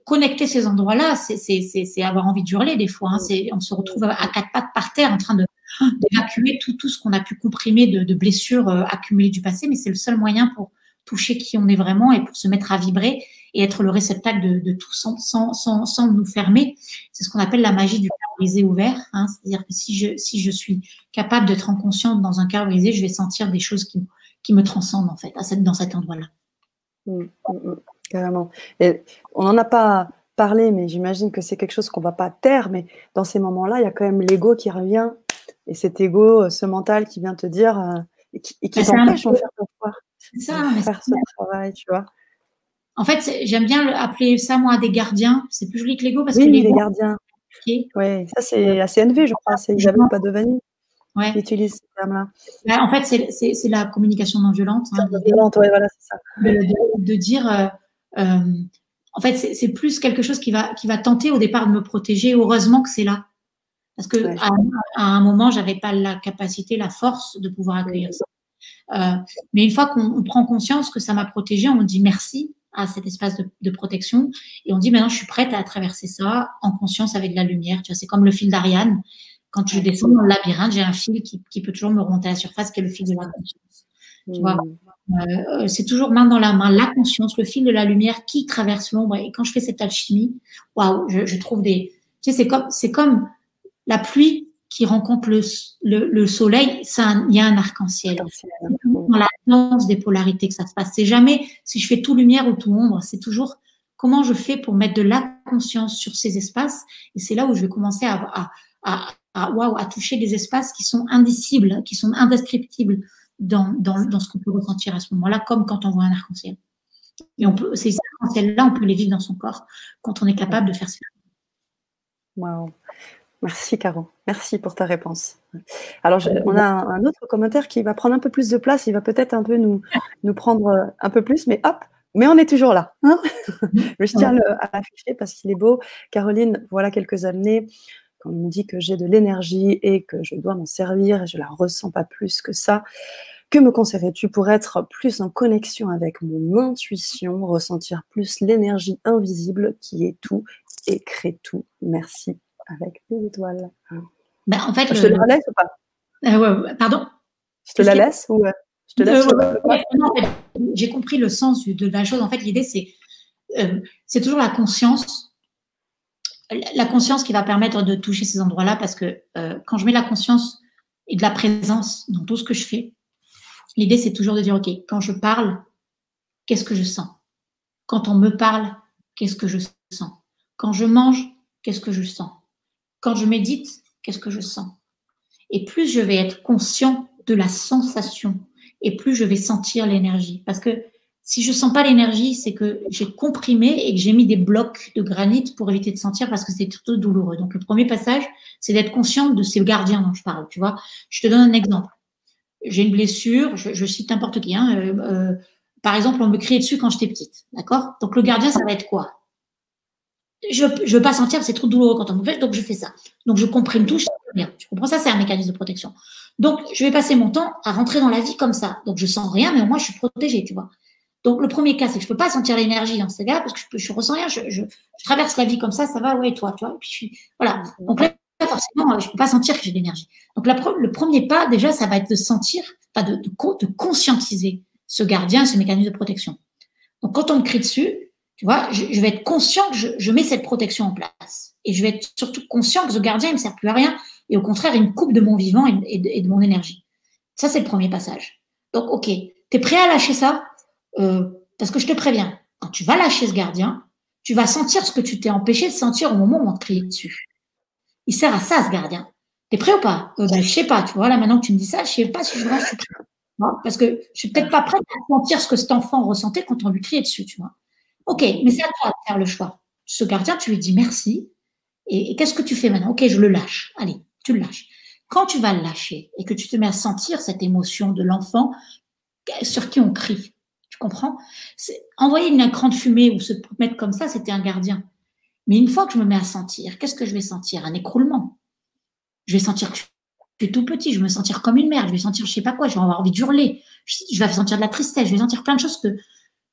connecter ces endroits-là, c'est avoir envie de hurler des fois. Hein. On se retrouve à quatre pattes par terre en train d'évacuer tout ce qu'on a pu comprimer de blessures accumulées du passé, mais c'est le seul moyen pour toucher qui on est vraiment et pour se mettre à vibrer et être le réceptacle de tout sans nous fermer. C'est ce qu'on appelle la magie du cœur brisé ouvert. Hein. C'est-à-dire que si je suis capable d'être en conscience dans un cœur brisé, je vais sentir des choses qui me transcendent en fait dans cet endroit-là.
Carrément. Et on n'en a pas parlé, mais j'imagine que c'est quelque chose qu'on ne va pas taire, mais dans ces moments-là, il y a quand même l'ego qui revient, et cet ego, ce mental qui vient te dire, et qui t'empêche en fait de faire ce travail, tu vois.
En fait, j'aime bien appeler ça, moi, des gardiens. C'est plus joli que l'ego parce que
les gardiens. Oui, ça c'est assez élevé, je crois. C'est Isabelle Padovani qui utilise ce terme-là.
En fait, c'est la communication non violente. Hein,
non violente, ouais, voilà, c'est ça.
De dire, en fait, c'est plus quelque chose qui va tenter au départ de me protéger. Heureusement que c'est là. Parce que à un moment, j'avais pas la capacité, la force de pouvoir accueillir ça. Mais une fois qu'on prend conscience que ça m'a protégée, on dit merci à cet espace de protection et on dit maintenant je suis prête à traverser ça en conscience avec de la lumière. Tu vois, c'est comme le fil d'Ariane. Quand je descends dans le labyrinthe, j'ai un fil qui peut toujours me remonter à la surface, qui est le fil de la conscience. Tu vois, c'est toujours main dans la main, la conscience, le fil de la lumière qui traverse l'ombre. Et quand je fais cette alchimie, waouh, je trouve des. Tu sais, c'est comme la pluie qui rencontre le soleil. Il y a un arc-en-ciel. Dans la danse des polarités que ça se passe. C'est jamais si je fais tout lumière ou tout ombre. C'est toujours comment je fais pour mettre de la conscience sur ces espaces. Et c'est là où je vais commencer à toucher des espaces qui sont indicibles, qui sont indescriptibles dans ce qu'on peut ressentir à ce moment-là, comme quand on voit un arc-en-ciel. Et ces arcs-en-ciel-là, on peut les vivre dans son corps quand on est capable de faire ça.
Waouh. Merci Caro, merci pour ta réponse. Alors on a un autre commentaire qui va prendre un peu plus de place, il va peut-être un peu nous prendre un peu plus, mais hop, mais on est toujours là. Hein. Je tiens à l'afficher parce qu'il est beau. Caroline, voilà quelques années, quand on me dit que j'ai de l'énergie et que je dois m'en servir, et je la ressens pas plus que ça. Que me conseillerais-tu pour être plus en connexion avec mon intuition, ressentir plus l'énergie invisible qui est tout et crée tout? Merci. Avec des étoiles.
Ben, en fait,
je te la laisse ou pas
pardon?
Je te la laisse ou je te laisse
j'ai compris le sens de la chose. En fait, l'idée, c'est toujours la conscience. La conscience qui va permettre de toucher ces endroits-là parce que quand je mets la conscience et de la présence dans tout ce que je fais, l'idée, c'est toujours de dire, OK, quand je parle, qu'est-ce que je sens? Quand on me parle, qu'est-ce que je sens? Quand je mange, qu'est-ce que je sens? Quand je médite, qu'est-ce que je sens? Et plus je vais être conscient de la sensation, et plus je vais sentir l'énergie. Parce que si je sens pas l'énergie, c'est que j'ai comprimé et que j'ai mis des blocs de granit pour éviter de sentir parce que c'est tout douloureux. Donc, le premier passage, c'est d'être conscient de ces gardiens dont je parle. Tu vois, je te donne un exemple. J'ai une blessure, je cite n'importe qui. Hein, par exemple, on me criait dessus quand j'étais petite. D'accord? Donc, le gardien, ça va être quoi? Je veux pas sentir, c'est trop douloureux quand on me fait, donc je fais ça. Donc je comprime tout, je sais rien. Tu comprends ça, c'est un mécanisme de protection. Donc je vais passer mon temps à rentrer dans la vie comme ça. Donc je sens rien, mais au moins je suis protégée, tu vois. Donc le premier cas, c'est que je peux pas sentir l'énergie dans ces gars parce que je ressens rien. Je traverse la vie comme ça va, ouais, toi, tu vois. Et puis voilà. Donc là, forcément, je peux pas sentir que j'ai de l'énergie. Donc le premier pas, déjà, ça va être de sentir, enfin de conscientiser ce gardien, ce mécanisme de protection. Donc quand on me crie dessus, tu vois, je vais être conscient que je mets cette protection en place. Et je vais être surtout conscient que ce gardien, il ne me sert plus à rien. Et au contraire, il me coupe de mon vivant et de mon énergie. Ça, c'est le premier passage. Donc, OK, tu es prêt à lâcher ça parce que je te préviens, quand tu vas lâcher ce gardien, tu vas sentir ce que tu t'es empêché de sentir au moment où on te crie dessus. Il sert à ça, ce gardien. Tu es prêt ou pas Je sais pas, tu vois, là, maintenant que tu me dis ça, je sais pas si je suis prêt. Parce que je suis peut-être pas prête à sentir ce que cet enfant ressentait quand on lui criait dessus, tu vois. OK, mais c'est à toi de faire le choix. Ce gardien, tu lui dis merci Et qu'est-ce que tu fais maintenant? Ok, je le lâche. Allez, tu le lâches. Quand tu vas le lâcher et que tu te mets à sentir cette émotion de l'enfant sur qui on crie, tu comprends? Envoyer un écran de fumée ou se mettre comme ça, c'était un gardien. Mais une fois que je me mets à sentir, qu'est-ce que je vais sentir? Un écroulement. Je vais sentir que je suis tout petit, je vais me sentir comme une merde, je vais sentir je sais pas quoi, je vais avoir envie d'hurler, je vais sentir de la tristesse, je vais sentir plein de choses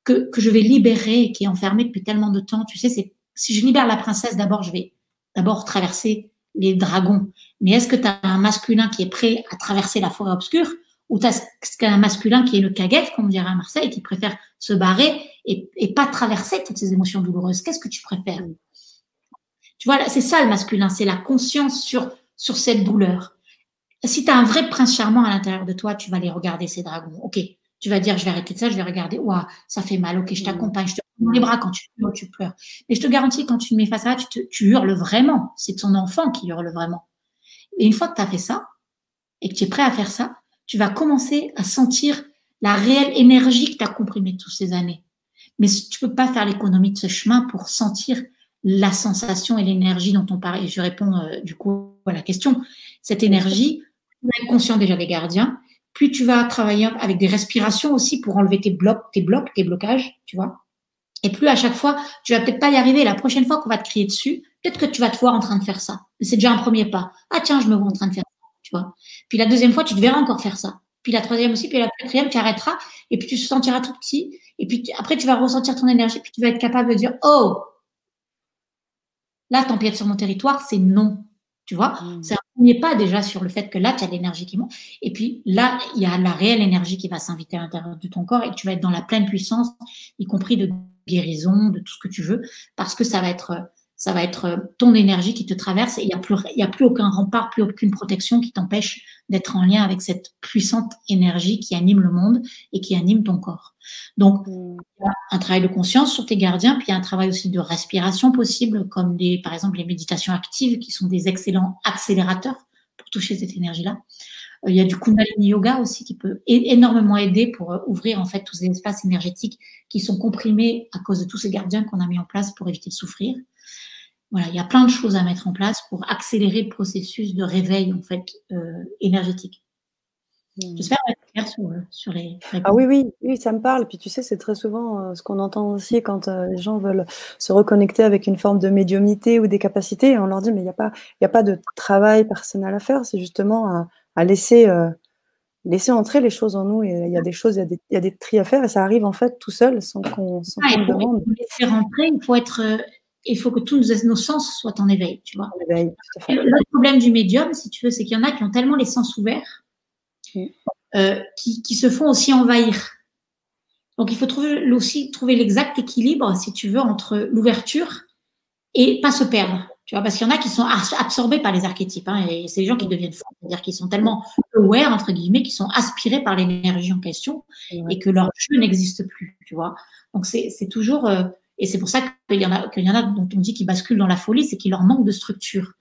que je vais libérer, qui est enfermée depuis tellement de temps. Tu sais, si je libère la princesse, d'abord, je vais d'abord traverser les dragons. Mais est-ce que tu as un masculin qui est prêt à traverser la forêt obscure ou tu as un masculin qui est le caguette, comme on dirait à Marseille, qui préfère se barrer et pas traverser toutes ces émotions douloureuses? Qu'est-ce que tu préfères? Tu vois, c'est ça le masculin, c'est la conscience sur cette douleur. Si tu as un vrai prince charmant à l'intérieur de toi, tu vas aller regarder ces dragons. Ok, tu vas dire, je vais arrêter de ça, je vais regarder. Ouah, ça fait mal. Ok, je t'accompagne, je te prends dans les bras quand tu pleures. Mais je te garantis, quand tu te mets face à ça, tu hurles vraiment. C'est ton enfant qui hurle vraiment. Et une fois que tu as fait ça et que tu es prêt à faire ça, tu vas commencer à sentir la réelle énergie que tu as comprimée toutes ces années. Mais tu ne peux pas faire l'économie de ce chemin pour sentir la sensation et l'énergie dont on parle. Et je réponds du coup à la question. Cette énergie, tu vas être conscient déjà des gardiens, puis tu vas travailler avec des respirations aussi pour enlever tes blocages, tu vois. Et plus à chaque fois, tu vas peut-être pas y arriver. La prochaine fois qu'on va te crier dessus, peut-être que tu vas te voir en train de faire ça. Mais c'est déjà un premier pas. Ah tiens, je me vois en train de faire ça, tu vois. Puis la deuxième fois, tu te verras encore faire ça. Puis la troisième aussi, puis la quatrième, tu arrêteras. Et puis tu te sentiras tout petit. Et puis après, tu vas ressentir ton énergie. Puis tu vas être capable de dire, oh, là, t'empiètes sur mon territoire, c'est non. Tu vois, c'est un premier pas déjà sur le fait que là, tu as l'énergie qui monte. Et puis là, il y a la réelle énergie qui va s'inviter à l'intérieur de ton corps et tu vas être dans la pleine puissance, y compris de guérison, de tout ce que tu veux, parce que ça va être ton énergie qui te traverse et il y a plus aucun rempart, plus aucune protection qui t'empêche d'être en lien avec cette puissante énergie qui anime le monde et qui anime ton corps. Donc, il y a un travail de conscience sur tes gardiens, puis il y a un travail aussi de respiration possible, comme par exemple les méditations actives qui sont des excellents accélérateurs pour toucher cette énergie-là. Il y a du Kundalini Yoga aussi qui peut énormément aider pour ouvrir en fait tous ces espaces énergétiques qui sont comprimés à cause de tous ces gardiens qu'on a mis en place pour éviter de souffrir. Voilà, il y a plein de choses à mettre en place pour accélérer le processus de réveil en fait énergétique. J'espère être claire sur les réponses.
Ah oui, ça me parle. Puis tu sais, c'est très souvent ce qu'on entend aussi quand les gens veulent se reconnecter avec une forme de médiumnité ou des capacités. Et on leur dit, mais il n'y a pas de travail personnel à faire. C'est justement à laisser entrer les choses en nous. Et il y a des choses, il y a des tris à faire. Et ça arrive en fait tout seul, sans qu'on le demande.
Pour laisser rentrer, il faut que tous nos sens soient en éveil, tu vois. Le problème du médium, si tu veux, c'est qu'il y en a qui ont tellement les sens ouverts qui se font aussi envahir. Donc, il faut aussi trouver l'exact équilibre, si tu veux, entre l'ouverture et pas se perdre. Tu vois, parce qu'il y en a qui sont absorbés par les archétypes, hein, et c'est les gens qui deviennent forts, c'est-à-dire qu'ils sont tellement aware, entre guillemets, qu'ils sont aspirés par l'énergie en question et que leur jeu n'existe plus, tu vois. Donc, c'est toujours... et c'est pour ça qu'il y en a dont on dit qu'ils basculent dans la folie, c'est qu'il leur manque de structure.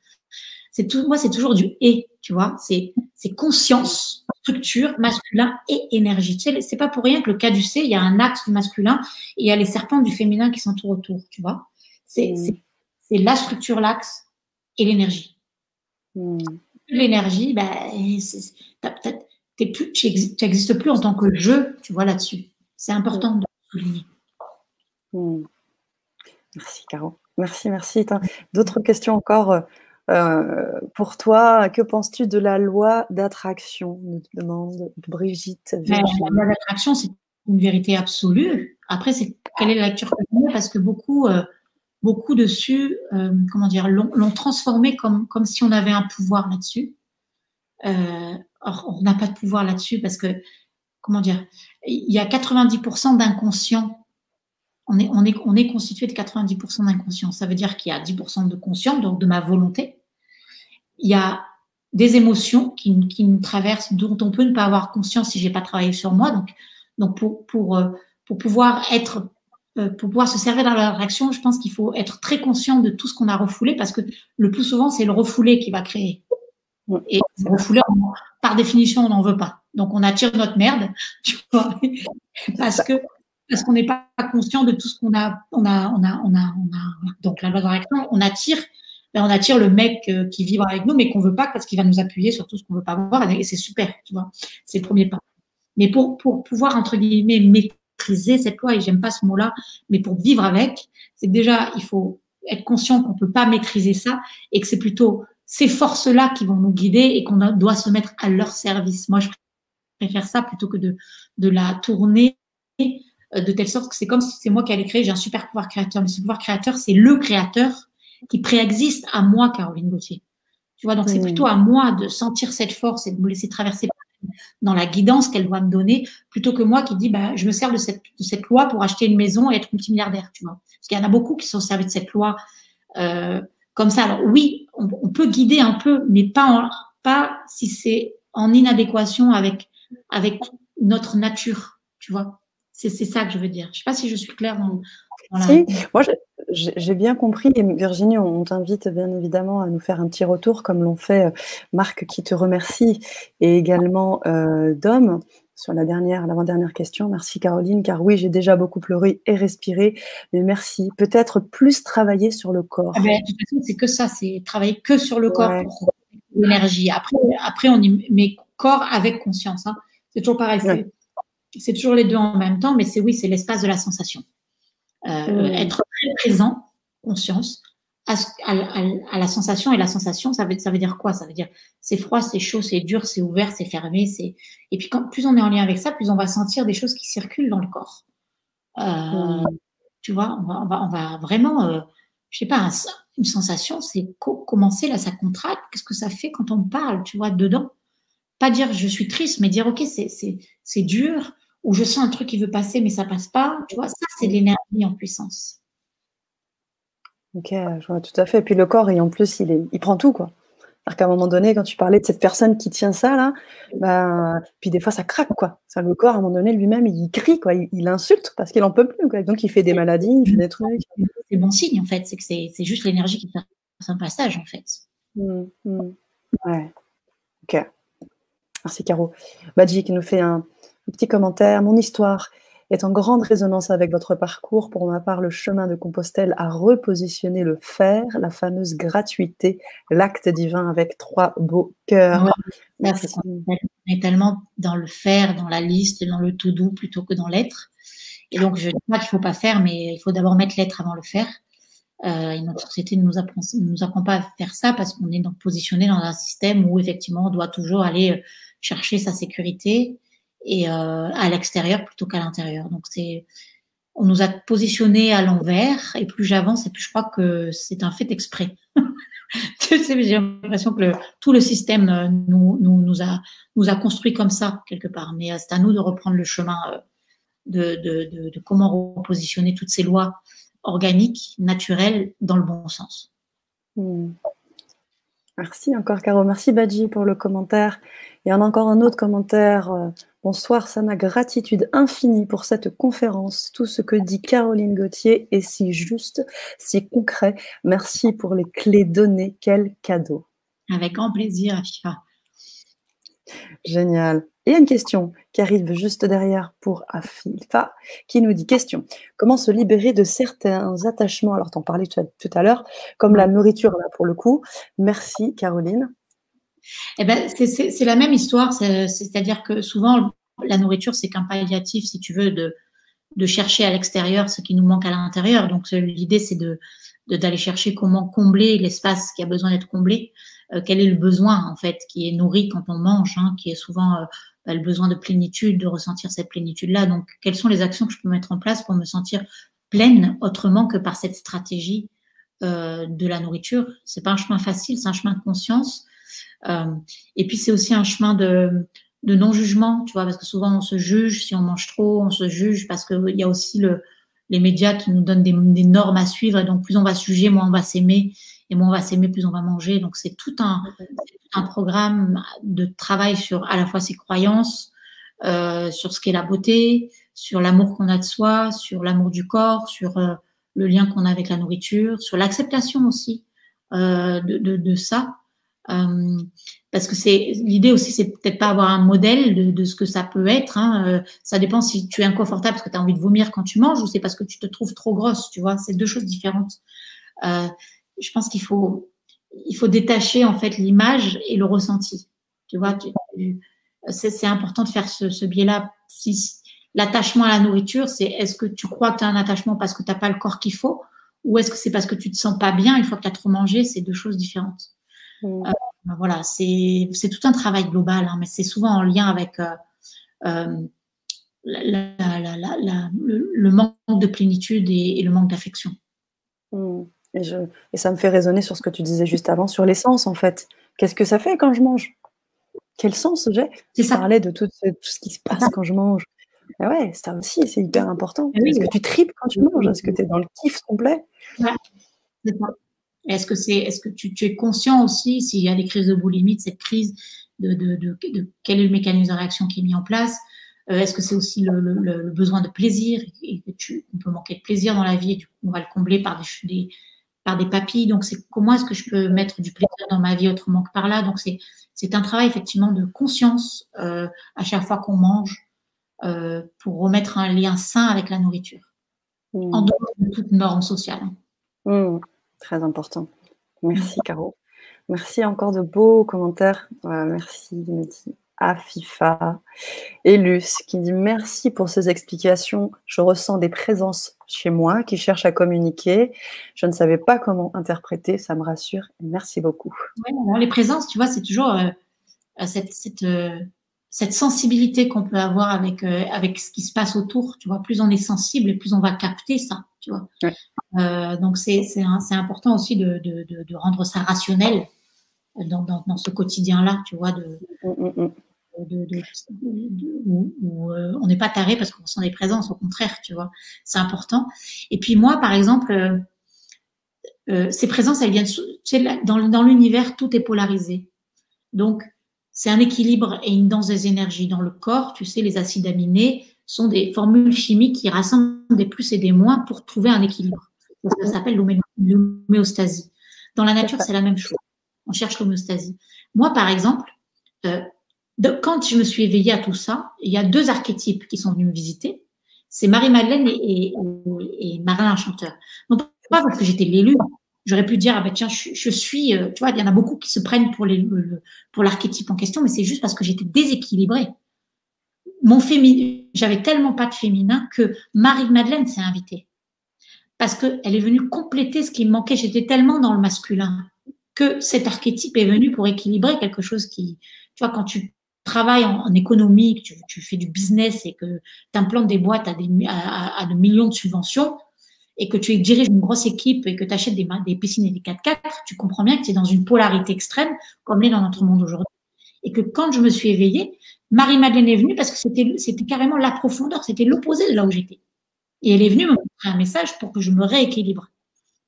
Moi, c'est toujours du « et », tu vois. C'est conscience, structure, masculin et énergie. Tu sais, c'est pas pour rien que le caducée, il y a un axe du masculin et il y a les serpents du féminin qui s'entourent autour, tu vois. C'est la structure, l'axe et l'énergie. L'énergie, tu n'existes plus en tant que je, tu vois, là-dessus. C'est important de souligner.
Merci, Caro. Merci. D'autres questions encore pour toi, que penses-tu de la loi d'attraction? Nous demande Brigitte.
La loi d'attraction, c'est une vérité absolue. Après, c'est quelle est la lecture que tu as? Parce que beaucoup dessus, l'ont transformé comme si on avait un pouvoir là-dessus. Or, on n'a pas de pouvoir là-dessus parce que, il y a 90% d'inconscient. On est constitué de 90% d'inconscient. Ça veut dire qu'il y a 10% de conscient, donc de ma volonté. Il y a des émotions qui nous traversent, dont on peut ne pas avoir conscience si j'ai pas travaillé sur moi. Donc pour pouvoir se servir dans la réaction, je pense qu'il faut être très conscient de tout ce qu'on a refoulé, parce que le plus souvent, c'est le refoulé qui va créer. Et le refoulé, par définition, on n'en veut pas. Donc on attire notre merde, tu vois, parce qu'on n'est pas conscient de tout ce qu'on a. Donc la loi de la réaction, on attire ben, on attire le mec qui vibre avec nous, mais qu'on veut pas parce qu'il va nous appuyer sur tout ce qu'on veut pas voir. Et c'est super, tu vois. C'est le premier pas. Mais pour pouvoir, entre guillemets, maîtriser cette loi, et j'aime pas ce mot-là, mais pour vivre avec, c'est que déjà, il faut être conscient qu'on peut pas maîtriser ça et que c'est plutôt ces forces-là qui vont nous guider et qu'on doit se mettre à leur service. Moi, je préfère ça plutôt que de la tourner de telle sorte que c'est comme si c'est moi qui allais créer, j'ai un super pouvoir créateur. Mais ce pouvoir créateur, c'est le créateur qui préexiste à moi, Caroline Gauthier. Tu vois, donc c'est plutôt à moi de sentir cette force et de me laisser traverser dans la guidance qu'elle doit me donner, plutôt que moi qui dis, bah, je me sers de cette loi pour acheter une maison et être multimilliardaire, tu vois. Parce qu'il y en a beaucoup qui sont servis de cette loi comme ça. Alors oui, on peut guider un peu, mais pas si c'est en inadéquation avec notre nature, tu vois. C'est ça que je veux dire. Je ne sais pas si je suis claire dans la
Si, moi j'ai bien compris. Et Virginie, on t'invite bien évidemment à nous faire un petit retour, comme l'ont fait Marc, qui te remercie, et également Dom, sur l'avant-dernière question. Merci Caroline, car oui, j'ai déjà beaucoup pleuré et respiré, mais merci. Peut-être plus travailler sur le corps.
Ah ben, de toute façon, c'est que ça, c'est travailler que sur le corps pour l'énergie. Après, on y met corps avec conscience. Hein. C'est toujours pareil. C'est toujours les deux en même temps, mais c'est l'espace de la sensation. Être très présent, conscience, à la sensation. Et la sensation, ça veut dire quoi? Ça veut dire c'est froid, c'est chaud, c'est dur, c'est ouvert, c'est fermé. Et puis plus on est en lien avec ça, plus on va sentir des choses qui circulent dans le corps. Tu vois, on va vraiment, je sais pas, une sensation, c'est commencer là, ça contracte. Qu'est-ce que ça fait quand on parle, tu vois, dedans? Pas dire je suis triste, mais dire ok, c'est dur. Ou je sens un truc qui veut passer, mais ça passe pas. Tu vois, ça, c'est de l'énergie en puissance.
Ok, je vois tout à fait. Et puis le corps, et en plus, il prend tout, quoi. Alors qu'à un moment donné, quand tu parlais de cette personne qui tient ça, là, ben, puis des fois, ça craque, quoi. Ça, le corps, à un moment donné, lui-même, il crie, quoi. Il insulte parce qu'il en peut plus, quoi. Donc, il fait des maladies, il fait des trucs.
C'est bon signe, en fait. C'est que c'est juste l'énergie qui fait un passage, en fait.
Ouais. Ok. Merci, Caro. Badji qui nous fait un petit commentaire. Mon histoire est en grande résonance avec votre parcours. Pour ma part, le chemin de Compostelle a repositionné le faire, la fameuse gratuité, l'acte divin avec 3 beaux cœurs.
Ouais, merci. On est tellement dans le faire, dans la liste, dans le to do plutôt que dans l'être. Et donc, je ne dis pas qu'il ne faut pas faire, mais il faut d'abord mettre l'être avant le faire. Et notre société ne nous apprend pas à faire ça parce qu'on est donc positionné dans un système où effectivement on doit toujours aller chercher sa sécurité et à l'extérieur plutôt qu'à l'intérieur. Donc on nous a positionné à l'envers et plus j'avance et plus je crois que c'est un fait exprès. J'ai l'impression que tout le système nous a construit comme ça quelque part. Mais c'est à nous de reprendre le chemin de comment repositionner toutes ces lois organique, naturel, dans le bon sens.
Merci encore, Caro. Merci, Badji, pour le commentaire. Et on a encore un autre commentaire. Bonsoir, Sana. Gratitude infinie pour cette conférence. Tout ce que dit Caroline Gauthier est si juste, si concret. Merci pour les clés données. Quel cadeau.
Avec grand plaisir, Afifa.
Génial. Et il y a une question qui arrive juste derrière pour Afifa, qui nous dit, question, comment se libérer de certains attachements, alors t'en parlais tout à l'heure, comme la nourriture, là, pour le coup. Merci, Caroline.
Eh ben, c'est la même histoire, c'est-à-dire que souvent, la nourriture, c'est qu'un palliatif, si tu veux, de chercher à l'extérieur ce qui nous manque à l'intérieur. Donc, l'idée, c'est d'aller chercher comment combler l'espace qui a besoin d'être comblé. Quel est le besoin, en fait, qui est nourri quand on mange, hein, qui est souvent le besoin de plénitude, de ressentir cette plénitude-là. Donc, quelles sont les actions que je peux mettre en place pour me sentir pleine autrement que par cette stratégie de la nourriture? C'est pas un chemin facile, c'est un chemin de conscience. Et puis, c'est aussi un chemin de non-jugement, tu vois, parce que souvent, on se juge si on mange trop, on se juge parce qu'il y a aussi les médias qui nous donnent des normes à suivre. Et donc, plus on va se juger, moins on va s'aimer. Et moins on va s'aimer, plus on va manger. Donc, c'est tout un programme de travail sur à la fois ses croyances, sur ce qu'est la beauté, sur l'amour qu'on a de soi, sur l'amour du corps, sur le lien qu'on a avec la nourriture, sur l'acceptation aussi de ça. Parce que l'idée aussi, c'est peut-être pas avoir un modèle de ce que ça peut être. Hein. Ça dépend si tu es inconfortable parce que tu as envie de vomir quand tu manges ou c'est parce que tu te trouves trop grosse, tu vois. C'est deux choses différentes. Je pense qu'il faut il faut détacher en fait l'image et le ressenti. Tu vois, c'est important de faire ce biais-là. Si l'attachement à la nourriture, c'est est-ce que tu crois que tu as un attachement parce que tu n'as pas le corps qu'il faut, ou est-ce que c'est parce que tu te sens pas bien une fois que tu as trop mangé? C'est deux choses différentes. Voilà, c'est tout un travail global, hein, mais c'est souvent en lien avec le manque de plénitude et le manque d'affection.
Et ça me fait résonner sur ce que tu disais juste avant, sur l'essence en fait. Qu'est-ce que ça fait quand je mange? Quel sens j'ai? Tu parlais de tout ce qui se passe quand je mange. Et ouais, ça aussi, c'est hyper important.
Oui,
est-ce que tu tripes quand tu manges? Est-ce que tu es dans le kiff complet?
Ouais, c'est ça. Est-ce que tu es conscient aussi s'il y a des crises de boulimie, de cette crise, de quel est le mécanisme de réaction qui est mis en place? Est-ce que c'est aussi le besoin de plaisir et que on peut manquer de plaisir dans la vie et du coup, on va le combler par des papilles. Donc, c'est comment est-ce que je peux mettre du plaisir dans ma vie autrement que par là? Donc, c'est un travail effectivement de conscience à chaque fois qu'on mange pour remettre un lien sain avec la nourriture, en dehors de toute norme sociale.
Très important. Merci, Caro. Merci encore de beaux commentaires. Merci, me dit Afifa. Et Luce qui dit merci pour ces explications. Je ressens des présences chez moi qui cherchent à communiquer. Je ne savais pas comment interpréter. Ça me rassure. Merci beaucoup.
Ouais, les présences, tu vois, c'est toujours cette sensibilité qu'on peut avoir avec ce qui se passe autour. Tu vois, plus on est sensible et plus on va capter ça. Tu vois. Ouais. Donc c'est important aussi de rendre ça rationnel dans ce quotidien-là, tu vois, où on n'est pas taré parce qu'on sent des présences, au contraire, tu vois, c'est important. Et puis moi, par exemple, ces présences, elles viennent, tu sais, dans l'univers, tout est polarisé. Donc, c'est un équilibre et une danse des énergies dans le corps. Tu sais, les acides aminés sont des formules chimiques qui rassemblent des plus et des moins pour trouver un équilibre. Ça s'appelle l'homéostasie. Dans la nature, c'est la même chose. On cherche l'homéostasie. Moi, par exemple, quand je me suis éveillée à tout ça, il y a deux archétypes qui sont venus me visiter. C'est Marie-Madeleine et Marin l'Enchanteur. Non pas parce que j'étais l'élu. J'aurais pu dire, ah ben tiens, je suis, tu vois, il y en a beaucoup qui se prennent pour l'archétype en question, mais c'est juste parce que j'étais déséquilibrée. J'avais tellement pas de féminin que Marie-Madeleine s'est invitée. Parce qu'elle est venue compléter ce qui me manquait. J'étais tellement dans le masculin que cet archétype est venu pour équilibrer quelque chose qui, tu vois, quand tu travailles en économie, que tu fais du business et que tu implantes des boîtes à de millions de subventions et que tu diriges une grosse équipe et que tu achètes des piscines et des 4x4, tu comprends bien que tu es dans une polarité extrême comme l'est dans notre monde aujourd'hui. Et que quand je me suis éveillée, Marie-Madeleine est venue parce que c'était carrément la profondeur, c'était l'opposé de là où j'étais. Et elle est venue me montrer un message pour que je me rééquilibre.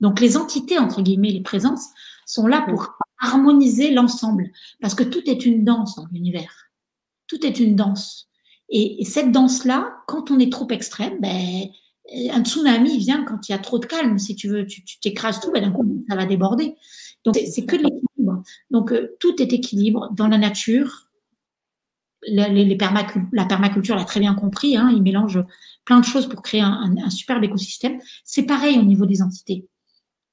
Donc les entités, entre guillemets, les présences, sont là pour harmoniser l'ensemble. Parce que tout est une danse dans l'univers. Tout est une danse. Et cette danse-là, quand on est trop extrême, ben, un tsunami vient quand il y a trop de calme. Si tu veux, tu t'écrases tout, ben, d'un coup, ça va déborder. Donc c'est que de l'équilibre. Donc tout est équilibre dans la nature. La permaculture l'a très bien compris, hein, ils mélangent plein de choses pour créer un superbe écosystème. C'est pareil au niveau des entités.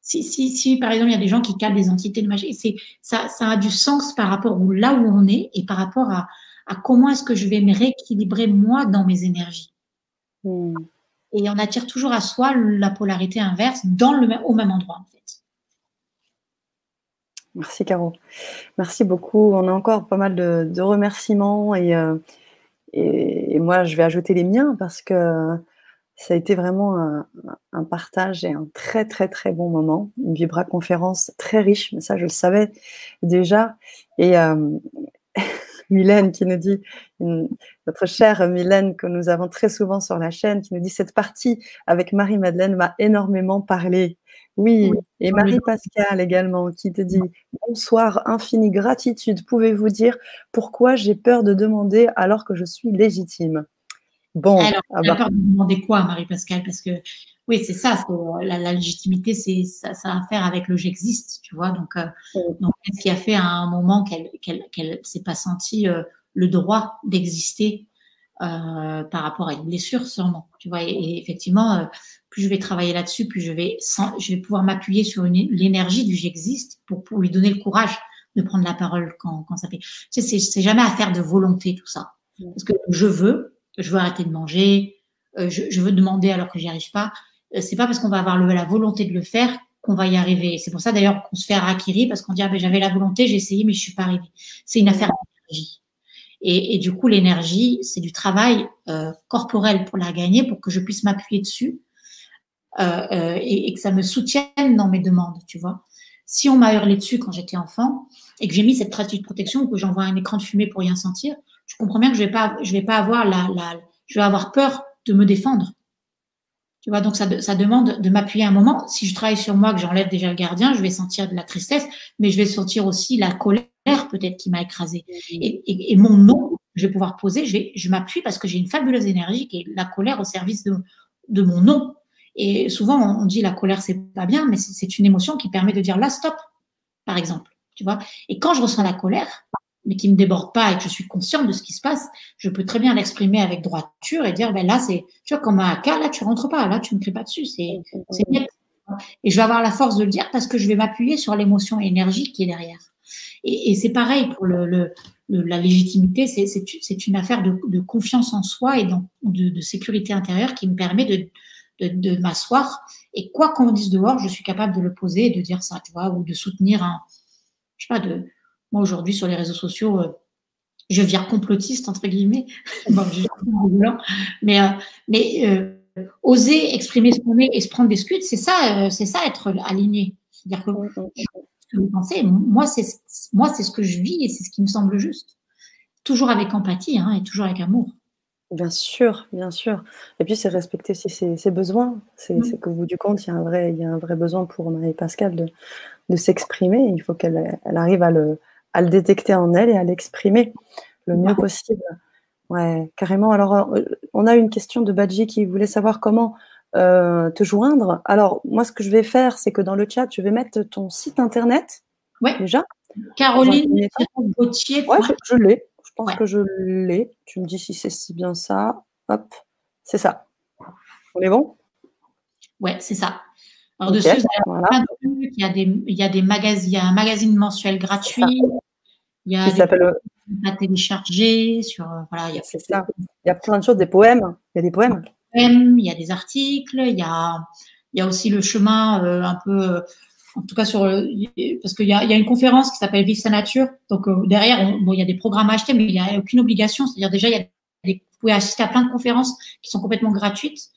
Si par exemple, il y a des gens qui calent des entités de magie, ça a du sens par rapport à là où on est et par rapport à comment est-ce que je vais me rééquilibrer moi dans mes énergies. Et on attire toujours à soi la polarité inverse au même endroit, en fait.
Merci, Caro. Merci beaucoup. On a encore pas mal de remerciements et moi, je vais ajouter les miens parce que ça a été vraiment un partage et un très, très, très bon moment. Une Vibra conférence très riche, mais ça, je le savais déjà. Et Mylène qui nous dit, notre chère Mylène que nous avons très souvent sur la chaîne, qui nous dit « Cette partie avec Marie-Madeleine m'a énormément parlé ». Oui, et Marie-Pascale également qui te dit « Bonsoir, infinie gratitude. Pouvez-vous dire pourquoi j'ai peur de demander alors que je suis légitime ?» Bon,
alors, tu as peur de demander quoi, Marie-Pascale? Parce que, oui, c'est ça, la légitimité, ça a à faire avec le j'existe, tu vois. Donc qu'est-ce qui a fait à un moment qu'elle s'est pas sentie le droit d'exister par rapport à une blessure sûrement. Tu vois, et effectivement, plus je vais travailler là-dessus, plus je vais pouvoir m'appuyer sur l'énergie du j'existe pour lui donner le courage de prendre la parole quand ça fait. Tu sais, c'est jamais affaire de volonté tout ça. Parce que je veux arrêter de manger, je veux demander alors que j'y arrive pas. C'est pas parce qu'on va avoir la volonté de le faire qu'on va y arriver. C'est pour ça d'ailleurs qu'on se fait harakiri parce qu'on dit ah ben j'avais la volonté, j'ai essayé mais je suis pas arrivée. C'est une affaire d'énergie. Et du coup l'énergie c'est du travail corporel pour la gagner pour que je puisse m'appuyer dessus et que ça me soutienne dans mes demandes, tu vois. Si on m'a hurlé dessus quand j'étais enfant et que j'ai mis cette trace de protection ou que j'envoie un écran de fumée pour rien sentir, je comprends bien que je vais pas avoir je vais avoir peur de me défendre. Tu vois, donc ça demande de m'appuyer un moment. Si je travaille sur moi, que j'enlève déjà le gardien, je vais sentir de la tristesse, mais je vais sentir aussi la colère peut-être qui m'a écrasée. Et mon non, je vais pouvoir poser, je m'appuie parce que j'ai une fabuleuse énergie qui est la colère au service de mon non. Et souvent, on dit la colère, c'est pas bien, mais c'est une émotion qui permet de dire là, stop, par exemple. Tu vois. Et quand je ressens la colère, mais qui me déborde pas et que je suis consciente de ce qui se passe, je peux très bien l'exprimer avec droiture et dire, ben là, c'est, tu vois, comme un AK, là, tu rentres pas, là, tu me cries pas dessus, c'est net. Et je vais avoir la force de le dire parce que je vais m'appuyer sur l'émotion et l'énergie qui est derrière. Et c'est pareil pour la légitimité, c'est une affaire de confiance en soi et de sécurité intérieure qui me permet de m'asseoir et quoi qu'on me dise dehors, je suis capable de le poser et de dire ça, tu vois, ou de soutenir je sais pas, moi aujourd'hui sur les réseaux sociaux, je vire complotiste entre guillemets, bon, mais oser exprimer ce qu'on est et se prendre des scuds, c'est ça être aligné. C'est-à-dire que ce que vous pensez, moi c'est ce que je vis et c'est ce qui me semble juste. Toujours avec empathie et toujours avec amour.
Bien sûr, bien sûr. Et puis, c'est respecter aussi ses besoins. C'est qu'au bout du compte, il y a un vrai besoin pour Marie-Pascale de s'exprimer. Il faut qu'elle arrive à le détecter en elle et à l'exprimer le mieux possible. Ouais, carrément. Alors, on a une question de Badji qui voulait savoir comment te joindre. Alors, moi, ce que je vais faire, c'est que dans le chat, je vais mettre ton site internet.
Ouais.
Déjà.
Caroline Gauthier.
Ouais, je l'ai. Je pense que je l'ai. Tu me dis si c'est bien ça. Hop, c'est ça. On est bon?
Ouais, c'est ça. Alors, dessus, il y a des magazines, il y a un magazine mensuel gratuit. Il y a des à télécharger sur voilà,
c'est ça. Il y a plein de choses, des poèmes. Il y a des poèmes.
Il y a des articles. Il y a aussi le chemin un peu. En tout cas, parce qu'il y a une conférence qui s'appelle Vive sa nature. Donc, derrière, il y a des programmes à acheter, mais il n'y a aucune obligation. C'est-à-dire, déjà, vous pouvez assister à plein de conférences qui sont complètement gratuites,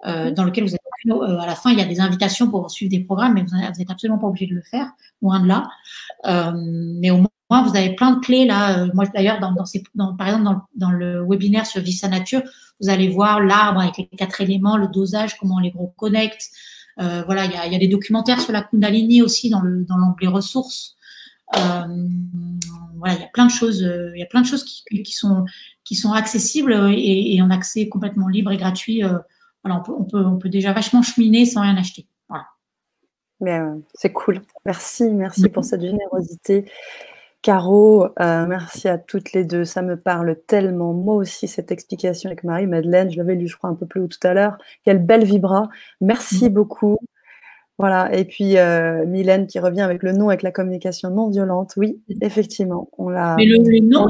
dans lesquelles vous êtes, à la fin, il y a des invitations pour suivre des programmes, mais vous n'êtes absolument pas obligé de le faire, loin de là. Mais au moins, vous avez plein de clés, là. Moi, d'ailleurs, par exemple, dans le webinaire sur Vive sa nature, vous allez voir l'arbre avec les 4 éléments, le dosage, comment on les reconnecte. Voilà, il y a des documentaires sur la Kundalini aussi dans l'onglet ressources. Voilà, il y a plein de choses, qui sont accessibles et en accès complètement libre et gratuit. Voilà, on peut déjà vachement cheminer sans rien acheter. Voilà.
Mais c'est cool. Merci pour cette générosité. Caro, merci à toutes les deux, ça me parle tellement. Moi aussi, cette explication avec Marie-Madeleine, je l'avais lu, je crois, un peu plus haut tout à l'heure. Quelle belle vibra. Merci beaucoup. Voilà, et puis Mylène qui revient avec le non, avec la communication non violente. Oui, effectivement, on l'a.
Mais le non,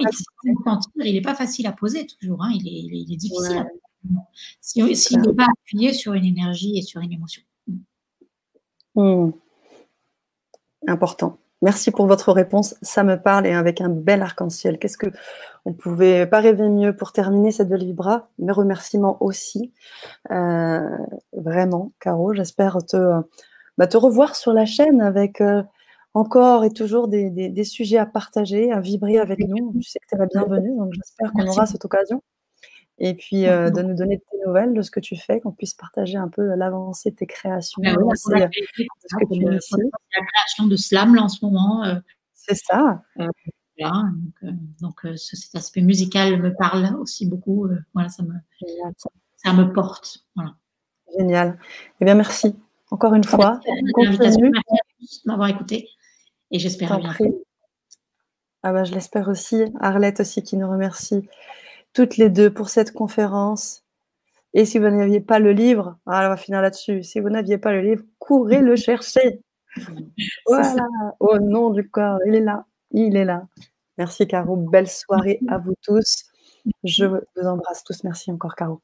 il n'est pas facile à poser toujours, il est difficile à poser. S'il n'est pas appuyé sur une énergie et sur une émotion.
Important. Merci pour votre réponse, ça me parle et avec un bel arc-en-ciel. Qu'est-ce que on pouvait pas rêver mieux pour terminer cette belle vibra? Mes remerciements aussi, vraiment, Caro. J'espère te revoir sur la chaîne avec encore et toujours des sujets à partager, à vibrer avec nous. Tu sais que tu es la bienvenue, donc j'espère qu'on aura cette occasion. Et puis de nous donner de tes nouvelles, de ce que tu fais, qu'on puisse partager un peu l'avancée de tes créations.
La création de Slam là, en ce moment.
C'est ça.
Voilà, donc cet aspect musical me parle aussi beaucoup. Voilà, ça me porte. Voilà.
Génial. Eh bien, merci encore une fois.
Merci à tous de m'avoir écouté et j'espère à bientôt.
Ah bah, je l'espère aussi. Arlette aussi qui nous remercie. toutes les deux pour cette conférence. Et si vous n'aviez pas le livre, on va finir là-dessus. Si vous n'aviez pas le livre, courez le chercher. Voilà, au nom du corps, il est là. Il est là. Merci Caro, belle soirée à vous tous. Je vous embrasse tous. Merci encore Caro.